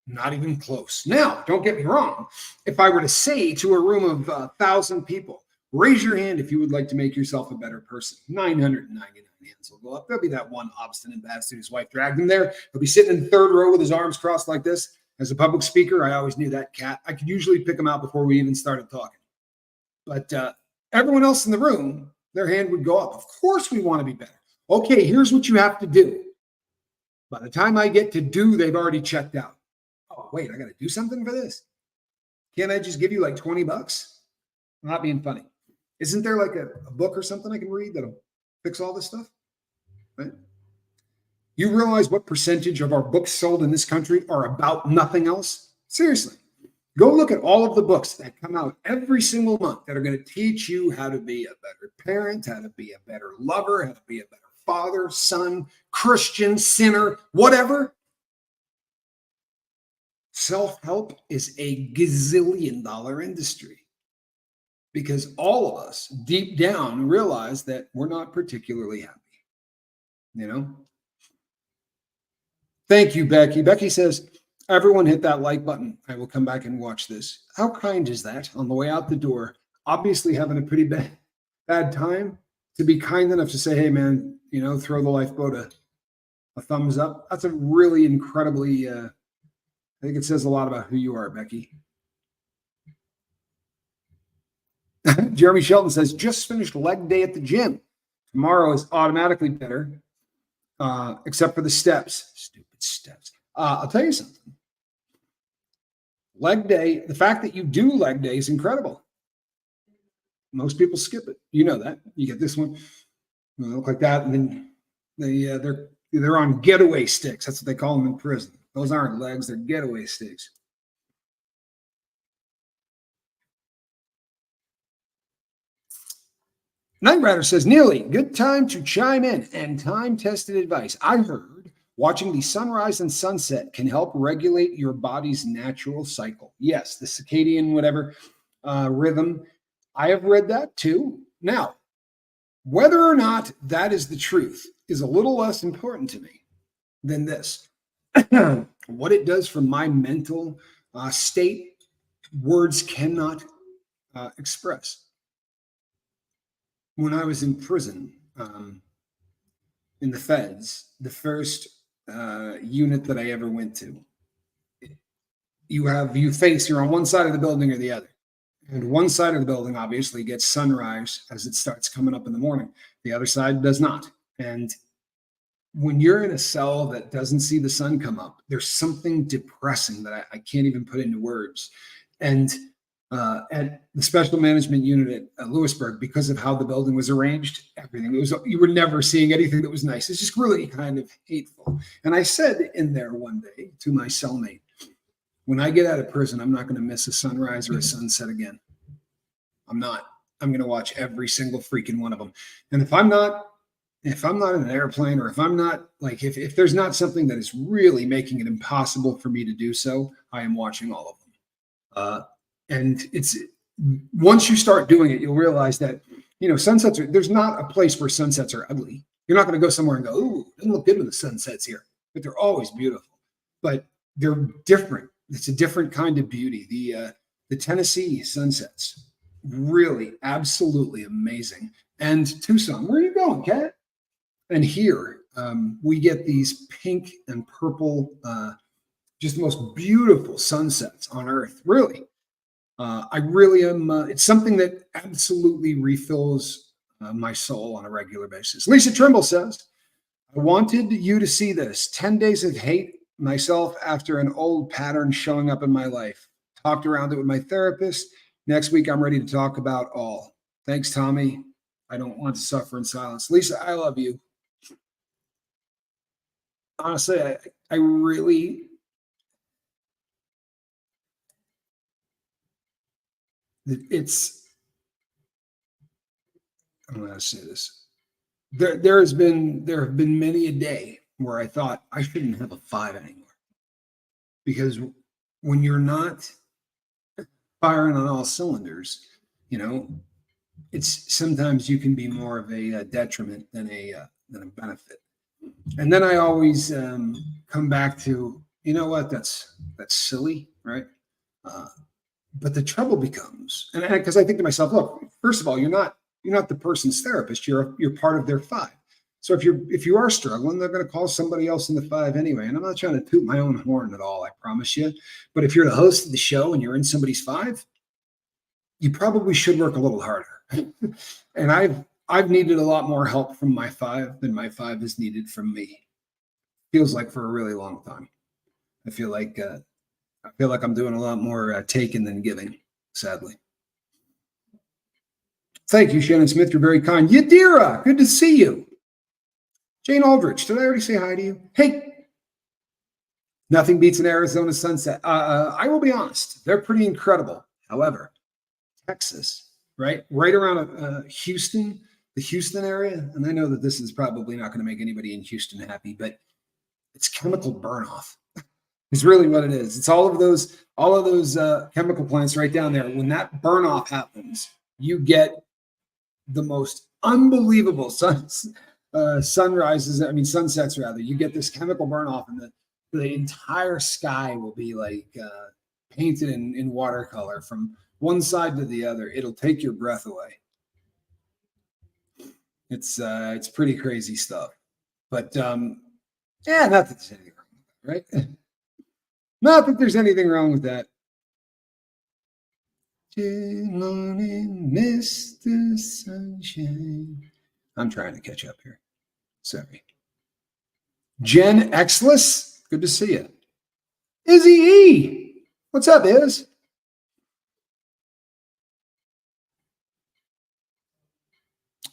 not even close. Now, don't get me wrong. If I were to say to a room of 1,000 people, raise your hand if you would like to make yourself a better person, 999 hands will go up. There'll be that one obstinate bastard whose wife dragged him there. He'll be sitting in the third row with his arms crossed like this. As a public speaker, I always knew that cat. I could usually pick him out before we even started talking. But everyone else in the room, their hand would go up. Of course we want to be better. Okay, here's what you have to do. By the time I get to do, they've already checked out. Oh, wait, I got to do something for this? Can't I just give you like $20? I'm not being funny. Isn't there like a book or something I can read that'll fix all this stuff? Right? You realize what percentage of our books sold in this country are about nothing else? Seriously. Go look at all of the books that come out every single month that are going to teach you how to be a better parent, how to be a better lover, how to be a better father, son, Christian, sinner, whatever. Self-help is a gazillion-dollar industry because all of us deep down realize that we're not particularly happy. You know? Thank you, Becky. Becky says, everyone hit that like button. I will come back and watch this. How kind is that? On the way out the door, obviously having a pretty bad time, to be kind enough to say, hey, man, you know, throw the lifeboat a thumbs up. That's a really incredibly, I think it says a lot about who you are, Becky. Jeremy Shelton says, just finished leg day at the gym. Tomorrow is automatically better, except for the steps. Stupid steps. I'll tell you something. Leg day, the fact that you do leg day is incredible. Most people skip it. You know that. You get this one, they look like that, and then they're on getaway sticks. That's what they call them in prison. Those aren't legs, they're getaway sticks. Night Rider says, Neely, good time to chime in and time-tested advice. I heard watching the sunrise and sunset can help regulate your body's natural cycle. Yes, the circadian whatever rhythm. I have read that too. Now, whether or not that is the truth is a little less important to me than this. What it does for my mental state, words cannot express. When I was in prison, in the feds, the first unit that I ever went to, you're on one side of the building or the other. And one side of the building obviously gets sunrise as it starts coming up in the morning. The other side does not. And when you're in a cell that doesn't see the sun come up, there's something depressing that I can't even put into words. And at the special management unit at Lewisburg, because of how the building was arranged, everything was, you were never seeing anything that was nice. It's just really kind of hateful. And I said in there one day to my cellmate, when I get out of prison, I'm not going to miss a sunrise or a sunset again. I'm not. I'm going to watch every single freaking one of them. And if I'm not in an airplane, or if I'm not, like, if there's not something that is really making it impossible for me to do so, I am watching all of them. And it's, once you start doing it, you'll realize that, sunsets there's not a place where sunsets are ugly. You're not going to go somewhere and go, ooh, it doesn't look good when the sun sets here, but they're always beautiful. But they're different. It's a different kind of beauty. The Tennessee sunsets, really, absolutely amazing. And Tucson, where are you going, Kat? And here we get these pink and purple, just the most beautiful sunsets on Earth, really. I really am. It's something that absolutely refills my soul on a regular basis. Lisa Trimble says, I wanted you to see this. 10 days of hate myself after an old pattern showing up in my life. Talked around it with my therapist. Next week, I'm ready to talk about all. Thanks, Tommy. I don't want to suffer in silence. Lisa, I love you. Honestly, I really... I'm going to say this. There have been many a day where I thought I shouldn't have a 5 anymore, because when you're not firing on all cylinders, it's sometimes you can be more of a detriment than a benefit. And then I always come back to, what, that's silly, right? But the trouble becomes, and because I think to myself, look, first of all, you're not the person's therapist. You're part of their 5. So if you are struggling, they're going to call somebody else in the 5 anyway. And I'm not trying to toot my own horn at all, I promise you. But if you're the host of the show and you're in somebody's 5, you probably should work a little harder. And I've needed a lot more help from my 5 than my 5 has needed from me. Feels like for a really long time. I feel like I'm doing a lot more taking than giving, sadly. Thank you, Shannon Smith. You're very kind. Yadira, good to see you. Jane Aldrich, did I already say hi to you? Hey, nothing beats an Arizona sunset. I will be honest, they're pretty incredible. However, Texas, right around Houston, the Houston area, and I know that this is probably not going to make anybody in Houston happy, but it's chemical burn-off. It's really what it is. It's all of those chemical plants right down there. When that burn-off happens, you get the most unbelievable sunsets rather. You get this chemical burn-off, and the entire sky will be like painted in watercolor from one side to the other. It'll take your breath away. It's pretty crazy stuff. But not that there's anything wrong with that, right? Not that there's anything wrong with that. Good morning, Mr. Sunshine. I'm trying to catch up here. Sorry. Jen Exless, good to see you. Izzy E, what's up, Iz?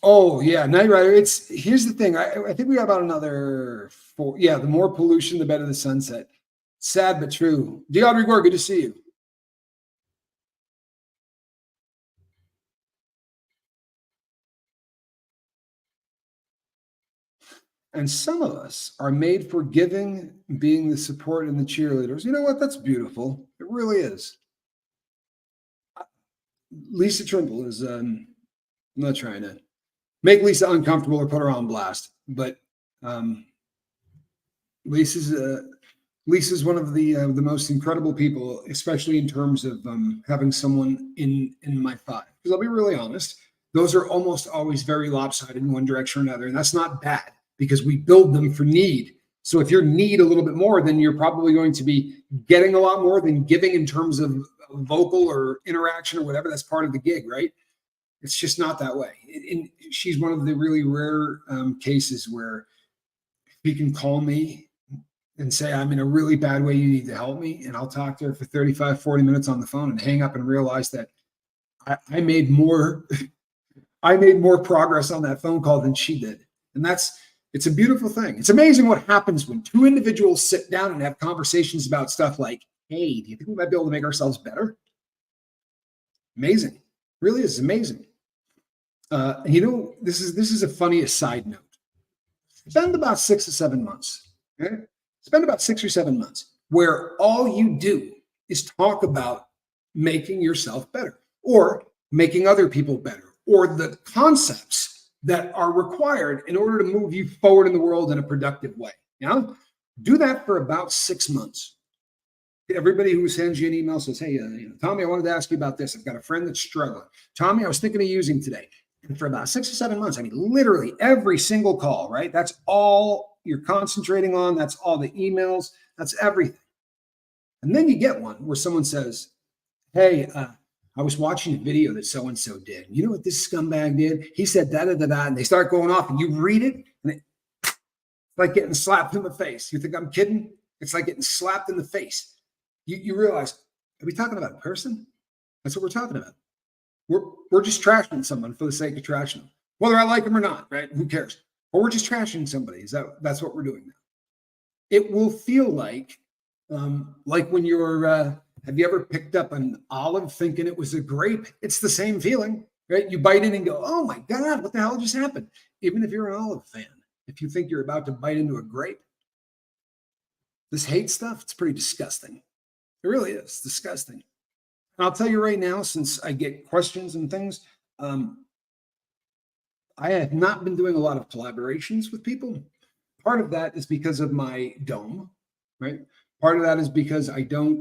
Oh yeah, Night Rider. Here's the thing. I think we got about another 4. Yeah, the more pollution, the better the sunset. Sad but true. DeAudrey Gore, good to see you. And some of us are made for giving, being the support and the cheerleaders. You know what? That's beautiful. It really is. Lisa Trimble is, I'm not trying to make Lisa uncomfortable or put her on blast, but Lisa's one of the most incredible people, especially in terms of having someone in my 5. Because I'll be really honest, those are almost always very lopsided in one direction or another, and that's not bad, because we build them for need. So if you need a little bit more, then you're probably going to be getting a lot more than giving in terms of vocal or interaction or whatever. That's part of the gig, right? It's just not that way. And she's one of the really rare cases where he can call me and say, I'm in a really bad way, you need to help me. And I'll talk to her for 35, 40 minutes on the phone and hang up and realize that I made more, I made more progress on that phone call than she did. And it's a beautiful thing. It's amazing what happens when two individuals sit down and have conversations about stuff like, hey, do you think we might be able to make ourselves better? Amazing. Really is amazing. This is a funny aside note. Spend about 6 or 7 months. Okay? Spend about 6 or 7 months where all you do is talk about making yourself better or making other people better or the concepts that are required in order to move you forward in the world in a productive way. Do that for about 6 months. Everybody who sends you an email says, hey, Tommy, I wanted to ask you about this. I've got a friend that's struggling. Tommy, I was thinking of using today. And for about 6 or 7 months, I mean, literally every single call, right? That's all you're concentrating on. That's all the emails. That's everything. And then you get one where someone says, hey, I was watching a video that so-and-so did. You know what this scumbag did? He said da-da-da-da, and they start going off, and you read it, and it's like getting slapped in the face. You think I'm kidding? It's like getting slapped in the face. You realize, are we talking about a person? That's what we're talking about. We're just trashing someone for the sake of trashing them, whether I like them or not, right? Who cares? Or we're just trashing somebody. That's what we're doing now. It will feel like when you're, have you ever picked up an olive thinking it was a grape? It's the same feeling, right? You bite in and go, oh my God, what the hell just happened? Even if you're an olive fan, if you think you're about to bite into a grape, this hate stuff, it's pretty disgusting. It really is disgusting. And I'll tell you right now, since I get questions and things, I have not been doing a lot of collaborations with people. Part of that is because of my dome, right? Part of that is because I'm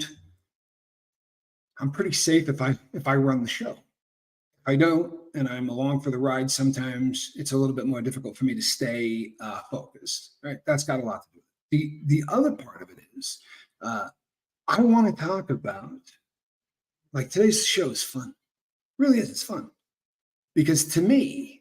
pretty safe if I run the show. If I don't, and I'm along for the ride, sometimes it's a little bit more difficult for me to stay focused, right? That's got a lot to do with it. The other part of it is, I want to talk about, like, today's show is fun. It really is. It's fun. Because to me,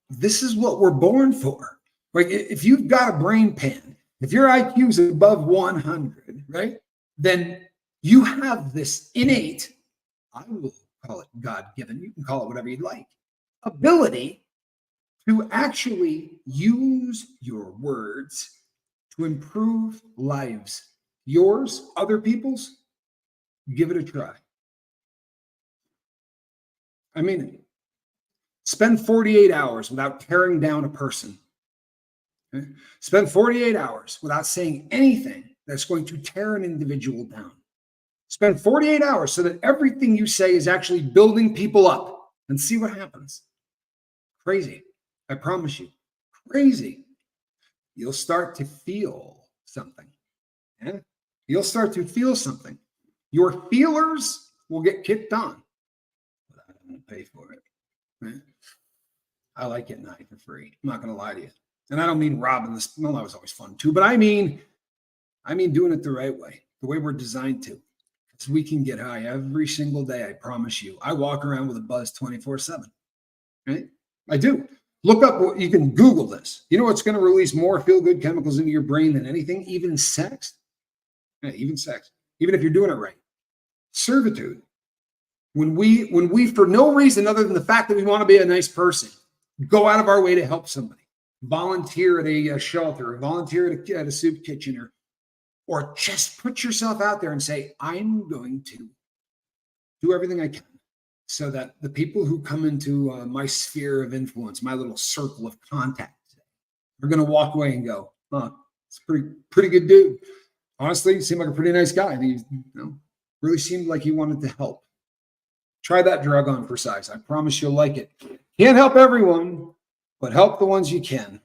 this is what we're born for. Like, if you've got a brain pan, if your IQ is above 100, right, then you have this innate, I will call it God-given, you can call it whatever you'd like, ability to actually use your words to improve lives. Yours, other people's, give it a try. I mean, spend 48 hours without tearing down a person. Okay? Spend 48 hours without saying anything that's going to tear an individual down. Spend 48 hours so that everything you say is actually building people up and see what happens. Crazy. I promise you. Crazy. You'll start to feel something. Yeah? You'll start to feel something. Your feelers will get kicked on. But I don't pay for it. Right? I like getting high for free. I'm not going to lie to you. And I don't mean robbing this. Well, that was always fun too. But I mean doing it the right way, the way we're designed to. So we can get high every single day. I promise you. I walk around with a buzz 24/7. Right? I do. Look up. You can Google this. You know what's going to release more feel-good chemicals into your brain than anything? Even sex. Yeah, even sex. Even if you're doing it right. Servitude. When we, for no reason other than the fact that we want to be a nice person, go out of our way to help somebody, volunteer at a shelter, or volunteer at a soup kitchen, or just put yourself out there and say, I'm going to do everything I can so that the people who come into my sphere of influence, my little circle of contact, are going to walk away and go, huh, it's a pretty good dude. Honestly, he seemed like a pretty nice guy. And he really seemed like he wanted to help. Try that drug on for size. I promise you'll like it. Can't help everyone, but help the ones you can,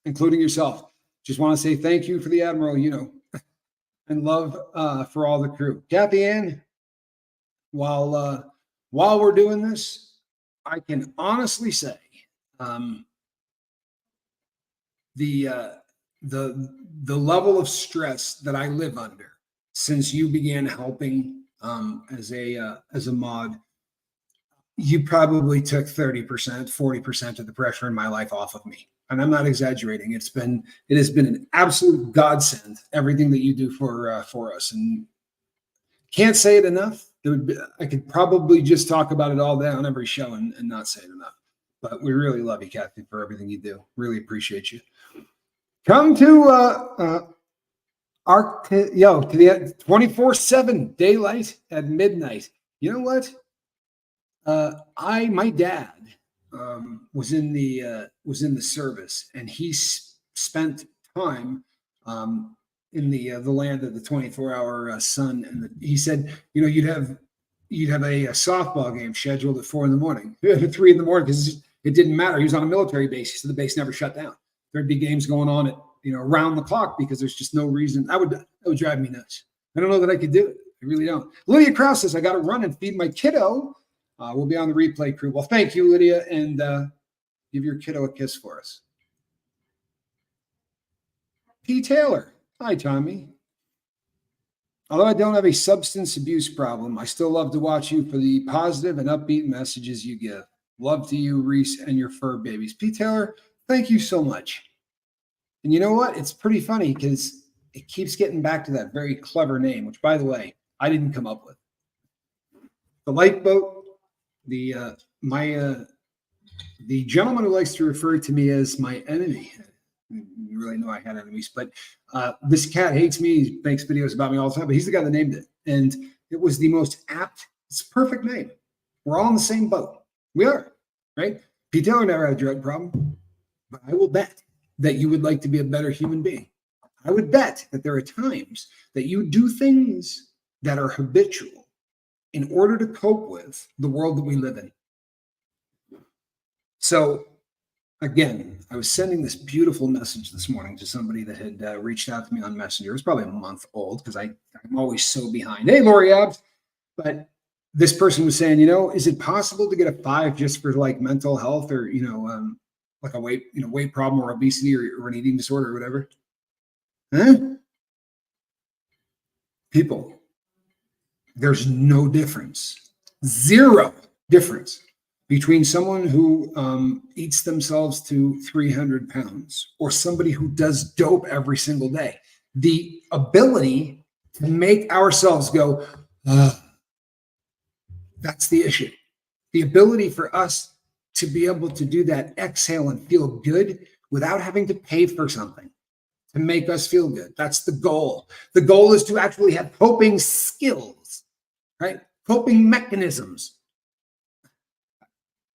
including yourself. Just want to say thank you for the Admiral, and love for all the crew. Kathy Ann, while we're doing this, I can honestly say the level of stress that I live under since you began helping as a mod, you probably took 30%, 40% of the pressure in my life off of me. And I'm not exaggerating. It has been an absolute godsend, everything that you do for us. And can't say it enough. I could probably just talk about it all day on every show and not say it enough. But we really love you, Kathy, for everything you do. Really appreciate you. Come to to the 24/7 daylight at midnight. You know what? My dad was in the service, and he spent time in the land of the 24-hour sun. And he said, you'd have a softball game scheduled at 4 a.m, at 3 a.m, because it didn't matter. He was on a military base, so the base never shut down. There'd be games going on at around the clock because there's just no reason. That would drive me nuts. I don't know that I could do it. I really don't. Lydia Krause says, I got to run and feed my kiddo. We'll be on the replay crew. Well, thank you, Lydia, and give your kiddo a kiss for us. P. Taylor. Hi, Tommy. Although I don't have a substance abuse problem, I still love to watch you for the positive and upbeat messages you give. Love to you, Reese, and your fur babies. P. Taylor, thank you so much. And you know what? It's pretty funny because it keeps getting back to that very clever name, which, by the way, I didn't come up with. The lifeboat, the gentleman who likes to refer to me as my enemy. You really know I had enemies, but this cat hates me. He makes videos about me all the time, but he's the guy that named it. And it was the most apt, it's a perfect name. We're all in the same boat. We are, right? Pete Taylor never had a drug problem, but I will bet that you would like to be a better human being. I would bet that there are times that you do things that are habitual in order to cope with the world that we live in. So again, I was sending this beautiful message this morning to somebody that had reached out to me on Messenger. It was probably a month old because I'm always so behind. Hey, Lori Abs. But this person was saying, is it possible to get a 5 just for like mental health or, like a weight problem or obesity or an eating disorder or whatever? Huh? People, there's no difference. Zero difference between someone who eats themselves to 300 pounds or somebody who does dope every single day. The ability to make ourselves go, that's the issue. The ability for us to be able to do that, exhale and feel good without having to pay for something to make us feel good. That's the goal. The goal is to actually have coping skills, right? Coping mechanisms.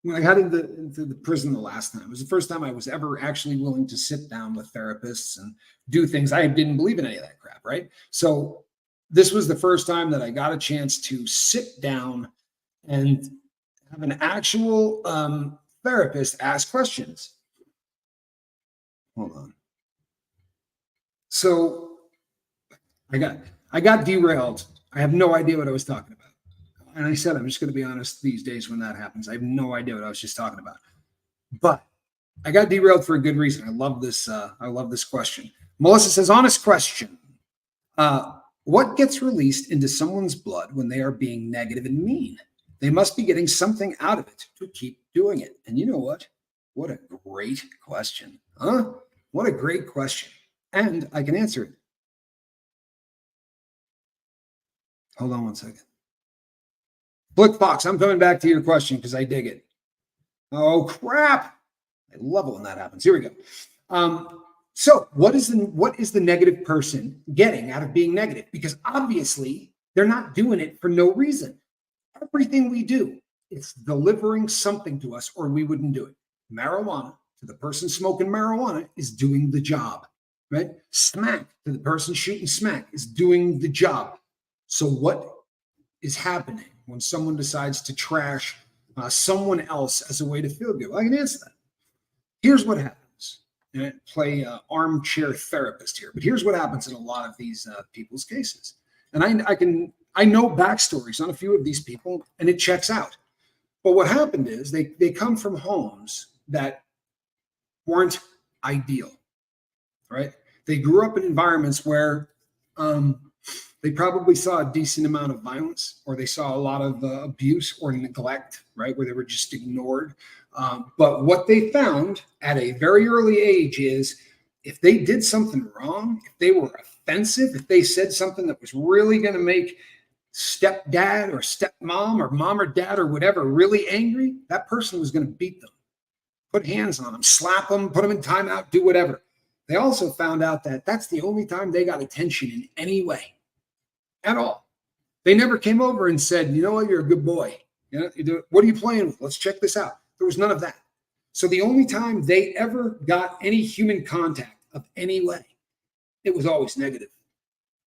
When I got into the prison the last time, it was the first time I was ever actually willing to sit down with therapists and do things. I didn't believe in any of that crap, right? So this was the first time that I got a chance to sit down and have an actual therapist ask questions. Hold on. So I got derailed. I have no idea what I was talking about. And I said, I'm just going to be honest these days when that happens. I have no idea what I was just talking about. But I got derailed for a good reason. I love this question. Melissa says, honest question. What gets released into someone's blood when they are being negative and mean? They must be getting something out of it to keep doing it. And you know what? What a great question. Huh? What a great question. And I can answer it. Hold on one second. Blick Fox, I'm coming back to your question because I dig it. Oh, crap. I love it when that happens. Here we go. So what is the negative person getting out of being negative? Because obviously they're not doing it for no reason. Everything we do, it's delivering something to us or we wouldn't do it. Marijuana to the person smoking marijuana is doing the job, right? Smack to the person shooting smack is doing the job. So what is happening when someone decides to trash someone else as a way to feel good? Well, I can answer that. Here's what happens. And I play armchair therapist here, but here's what happens in a lot of these people's cases. And I know backstories on a few of these people, and it checks out. But what happened is they come from homes that weren't ideal, right? They grew up in environments where They probably saw a decent amount of violence, or they saw a lot of abuse or neglect, right, where they were just ignored. But what they found at a very early age is if they did something wrong, if they were offensive, if they said something that was really going to make stepdad or stepmom or mom or dad or whatever really angry, that person was going to beat them, put hands on them, slap them, put them in timeout, do whatever. They also found out that that's the only time they got attention in any way at all. They never came over and said, you know what, you're a good boy. What are you playing with? Let's check this out. There was none of that. So the only time they ever got any human contact of any way, it was always negative.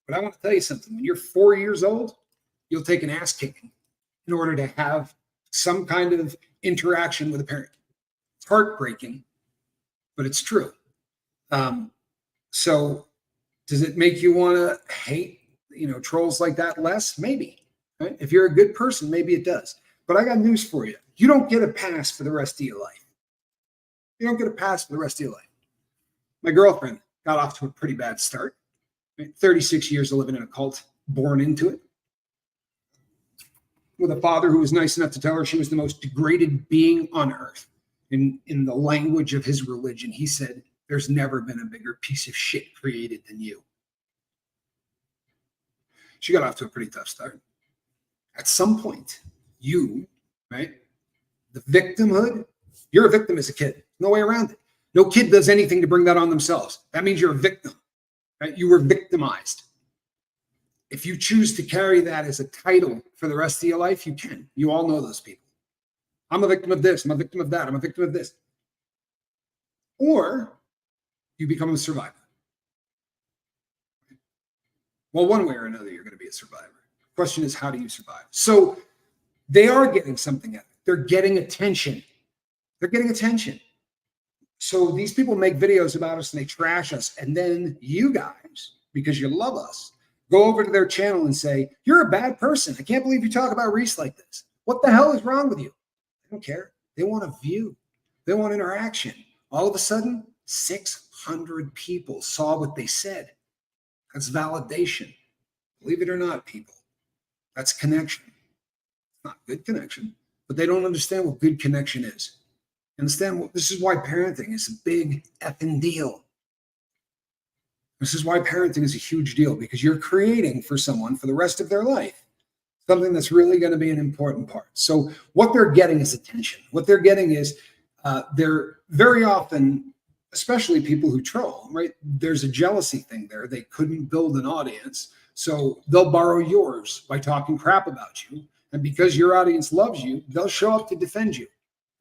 But I want to tell you something. When you're 4 years old, you'll take an ass kicking in order to have some kind of interaction with a parent. It's heartbreaking, but it's true. So does it make you want to hate, trolls like that less? Maybe. Right? If you're a good person, maybe it does. But I got news for you. You don't get a pass for the rest of your life. You don't get a pass for the rest of your life. My girlfriend got off to a pretty bad start. 36 years of living in a cult, born into it. With a father who was nice enough to tell her she was the most degraded being on earth. In the language of his religion, he said, there's never been a bigger piece of shit created than you. She got off to a pretty tough start. At some point, right, the victimhood, you're a victim as a kid. No way around it. No kid does anything to bring that on themselves. That means you're a victim, right? You were victimized. If you choose to carry that as a title for the rest of your life, you can. You all know those people. I'm a victim of this. I'm a victim of that. I'm a victim of this. Or you become a survivor. Well, one way or another, you're going to be a survivor. The question is, how do you survive? So they are getting something out of it. They're getting attention. They're getting attention. So these people make videos about us and they trash us. And then you guys, because you love us, go over to their channel and say, you're a bad person. I can't believe you talk about Reese like this. What the hell is wrong with you? They don't care. They want a view. They want interaction. All of a sudden, 600 people saw what they said. That's validation. Believe it or not, people. That's connection. It's not good connection, but they don't understand what good connection is. Understand? This is why parenting is a big effing deal. This is why parenting is a huge deal, because you're creating for someone for the rest of their life something that's really going to be an important part. So what they're getting is attention. What they're getting is they're very often, especially people who troll, right? There's a jealousy thing there. They couldn't build an audience, so they'll borrow yours by talking crap about you. And because your audience loves you, they'll show up to defend you.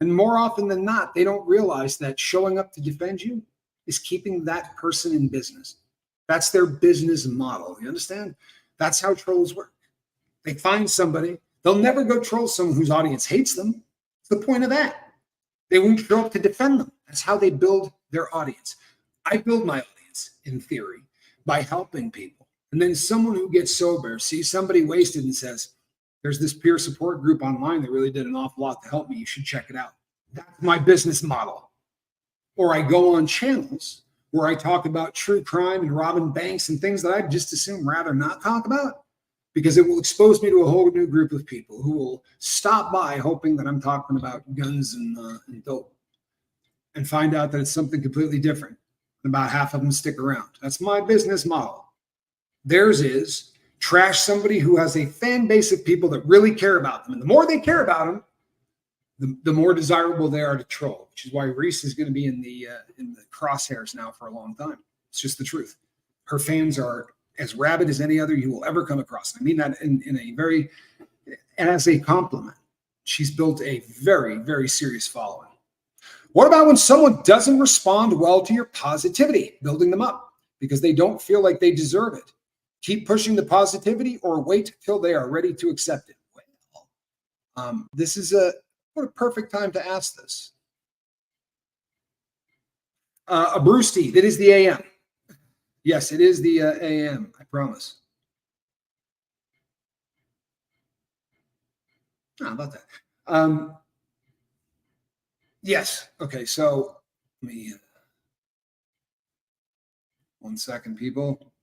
And more often than not, they don't realize that showing up to defend you is keeping that person in business. That's their business model. You understand? That's how trolls work. They find somebody. They'll never go troll someone whose audience hates them. What's the point of that? They won't show up to defend them. That's how they build their audience. I build my audience, in theory, by helping people. And then someone who gets sober sees somebody wasted and says, there's this peer support group online that really did an awful lot to help me. You should check it out. That's my business model. Or I go on channels where I talk about true crime and robbing banks and things that I'd just assume rather not talk about, because it will expose me to a whole new group of people who will stop by hoping that I'm talking about guns and dope, and find out that it's something completely different. And about half of them stick around. That's my business model. Theirs is trash somebody who has a fan base of people that really care about them. And the more they care about them, the more desirable they are to troll, which is why Reese is going to be in the crosshairs now for a long time. It's just the truth. Her fans are as rabid as any other you will ever come across. I mean that in a very, and as a compliment. She's built a very, very serious following. What about when someone doesn't respond well to your positivity, building them up because they don't feel like they deserve it? Keep pushing the positivity or wait till they are ready to accept it. Well, this is what a perfect time to ask this. A Brewski, that is the AM. Yes, it is the AM, I promise. How about that? Yes. Okay, so let me, 1 second, people.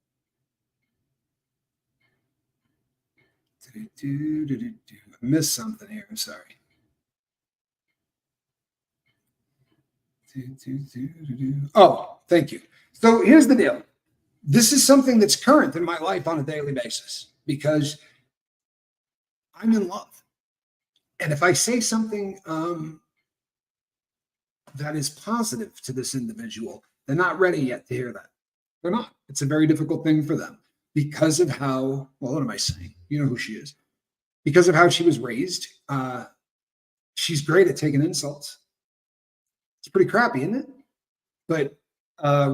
I missed something here. I'm sorry. Oh, thank you. So here's the deal. This is something that's current in my life on a daily basis because I'm in love. And if I say something that is positive to this individual, they're not ready yet to hear that. They're not. It's a very difficult thing for them because of how, well, what am I saying? You know who she is. Because of how she was raised, she's great at taking insults. It's pretty crappy, isn't it? But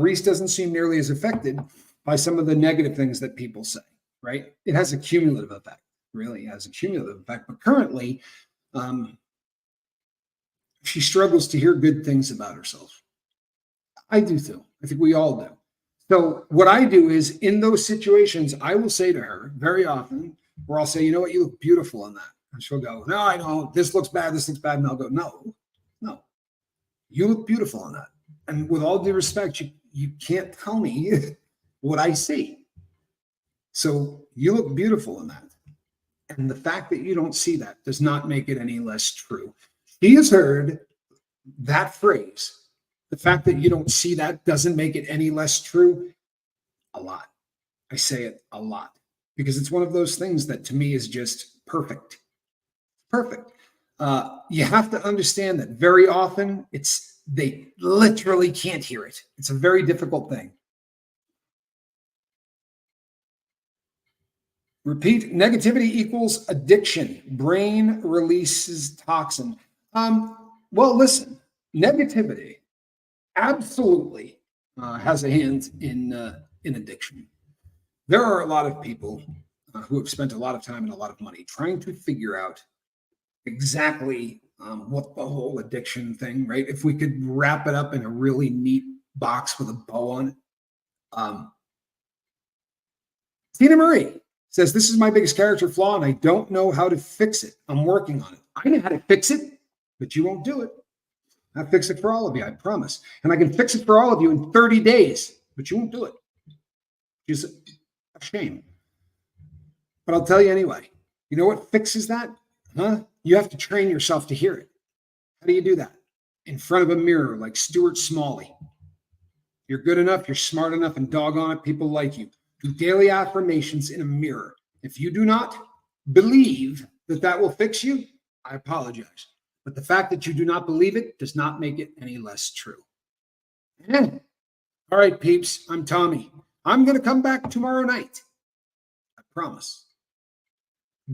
Reese doesn't seem nearly as affected by some of the negative things that people say, right? It has a cumulative effect, really has a cumulative effect. But currently, she struggles to hear good things about herself. I do too. I think we all do. So what I do is in those situations, I will say to her very often, where I'll say, you know what, you look beautiful in that. And she'll go, no, I don't. This looks bad. This looks bad. And I'll go, no, you look beautiful in that. And with all due respect, you can't tell me what I see. So you look beautiful in that. And the fact that you don't see that does not make it any less true. She has heard that phrase. The fact that you don't see that doesn't make it any less true. A lot. I say it a lot because it's one of those things that to me is just perfect. Perfect. You have to understand that very often they literally can't hear it. It's a very difficult thing. Repeat, negativity equals addiction. Brain releases toxin. Well, listen, negativity absolutely has a hand in addiction. There are a lot of people who have spent a lot of time and a lot of money trying to figure out exactly what the whole addiction thing, right? If we could wrap it up in a really neat box with a bow on it. Tina Marie says, this is my biggest character flaw and I don't know how to fix it. I'm working on it. I know how to fix it, but you won't do it. I'll fix it for all of you, I promise. And I can fix it for all of you in 30 days, but you won't do it. It's a shame. But I'll tell you anyway. You know what fixes that? You have to train yourself to hear it. How do you do that? In front of a mirror like Stuart Smalley. You're good enough, you're smart enough, and doggone it, people like you. Do daily affirmations in a mirror. If you do not believe that that will fix you, I apologize. But the fact that you do not believe it does not make it any less true. All right, peeps, I'm Tommy. I'm going to come back tomorrow night. I promise.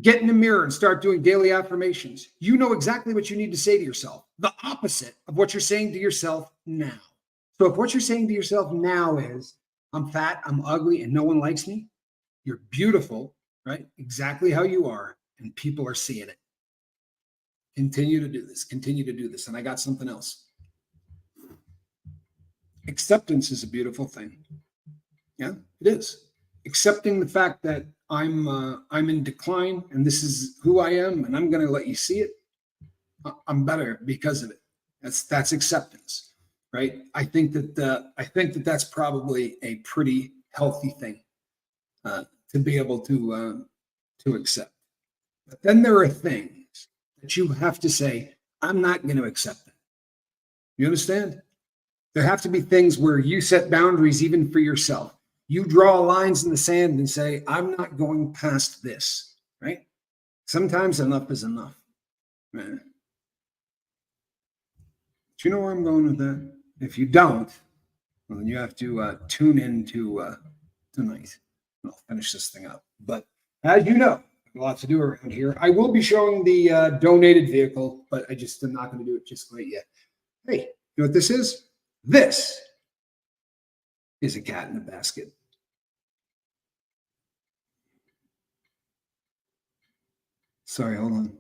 Get in the mirror and start doing daily affirmations. You know exactly what you need to say to yourself. The opposite of what you're saying to yourself now. So if what you're saying to yourself now is, I'm fat, I'm ugly, and no one likes me, you're beautiful, right? Exactly how you are, and people are seeing it. Continue to do this. Continue to do this. And I got something else. Acceptance is a beautiful thing. Yeah, it is. Accepting the fact that I'm in decline and this is who I am and I'm going to let you see it. I'm better because of it. That's acceptance, right? I think that that's probably a pretty healthy thing to be able to accept. But then there are things that you have to say, I'm not going to accept it. You understand? There have to be things where you set boundaries even for yourself. You draw lines in the sand and say, I'm not going past this, right? Sometimes enough is enough. Man. Do you know where I'm going with that? If you don't, well, then you have to tune into tonight. I'll finish this thing up. But as you know, a lot to do around here. I will be showing the donated vehicle, but I just am not going to do it just quite yet. Hey, you know what this is? This is a cat in a basket. Sorry, hold on.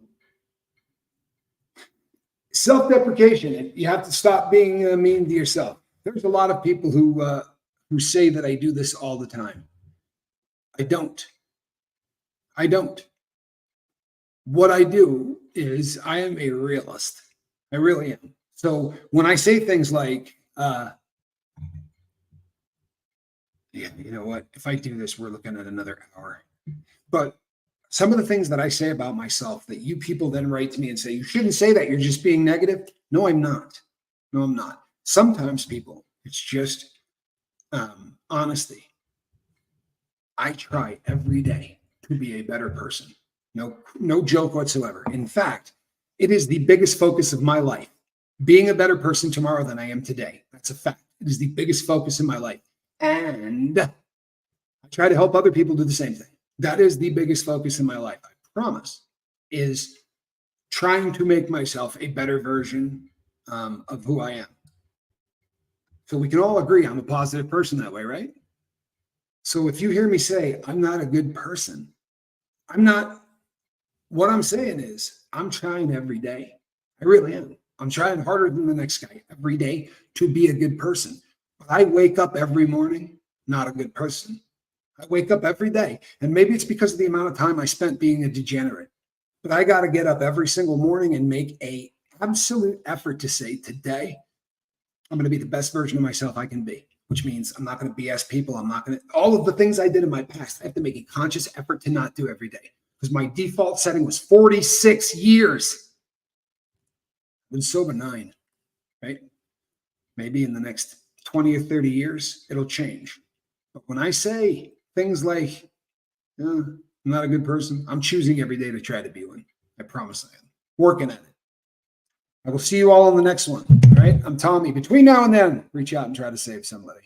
Self-deprecation. You have to stop being mean to yourself. There's a lot of people who say that I do this all the time. I don't. What I do is I am a realist. I really am. So when I say things like, yeah, you know what? If I do this, we're looking at another hour. But some of the things that I say about myself that you people then write to me and say, you shouldn't say that, you're just being negative. No, I'm not. No, I'm not. Sometimes people, it's just honesty. I try every day to be a better person. No joke whatsoever. In fact, it is the biggest focus of my life. Being a better person tomorrow than I am today. That's a fact. It is the biggest focus in my life. And I try to help other people do the same thing. That is the biggest focus in my life. I promise, is trying to make myself a better version of who I am. So we can all agree I'm a positive person that way, right? So if you hear me say, I'm not a good person, I'm not, what I'm saying is I'm trying every day. I really am. I'm trying harder than the next guy every day to be a good person. But I wake up every morning, not a good person. I wake up every day. And maybe it's because of the amount of time I spent being a degenerate. But I got to get up every single morning and make an absolute effort to say, today, I'm going to be the best version of myself I can be, which means I'm not going to BS people. I'm not going to, all of the things I did in my past, I have to make a conscious effort to not do every day because my default setting was 46 years. I've been sober 9, right? Maybe in the next 20 or 30 years, it'll change. But when I say things like, I'm not a good person, I'm choosing every day to try to be one. I promise I am. Working at it. I will see you all on the next one. All right. I'm Tommy. Between now and then, reach out and try to save somebody.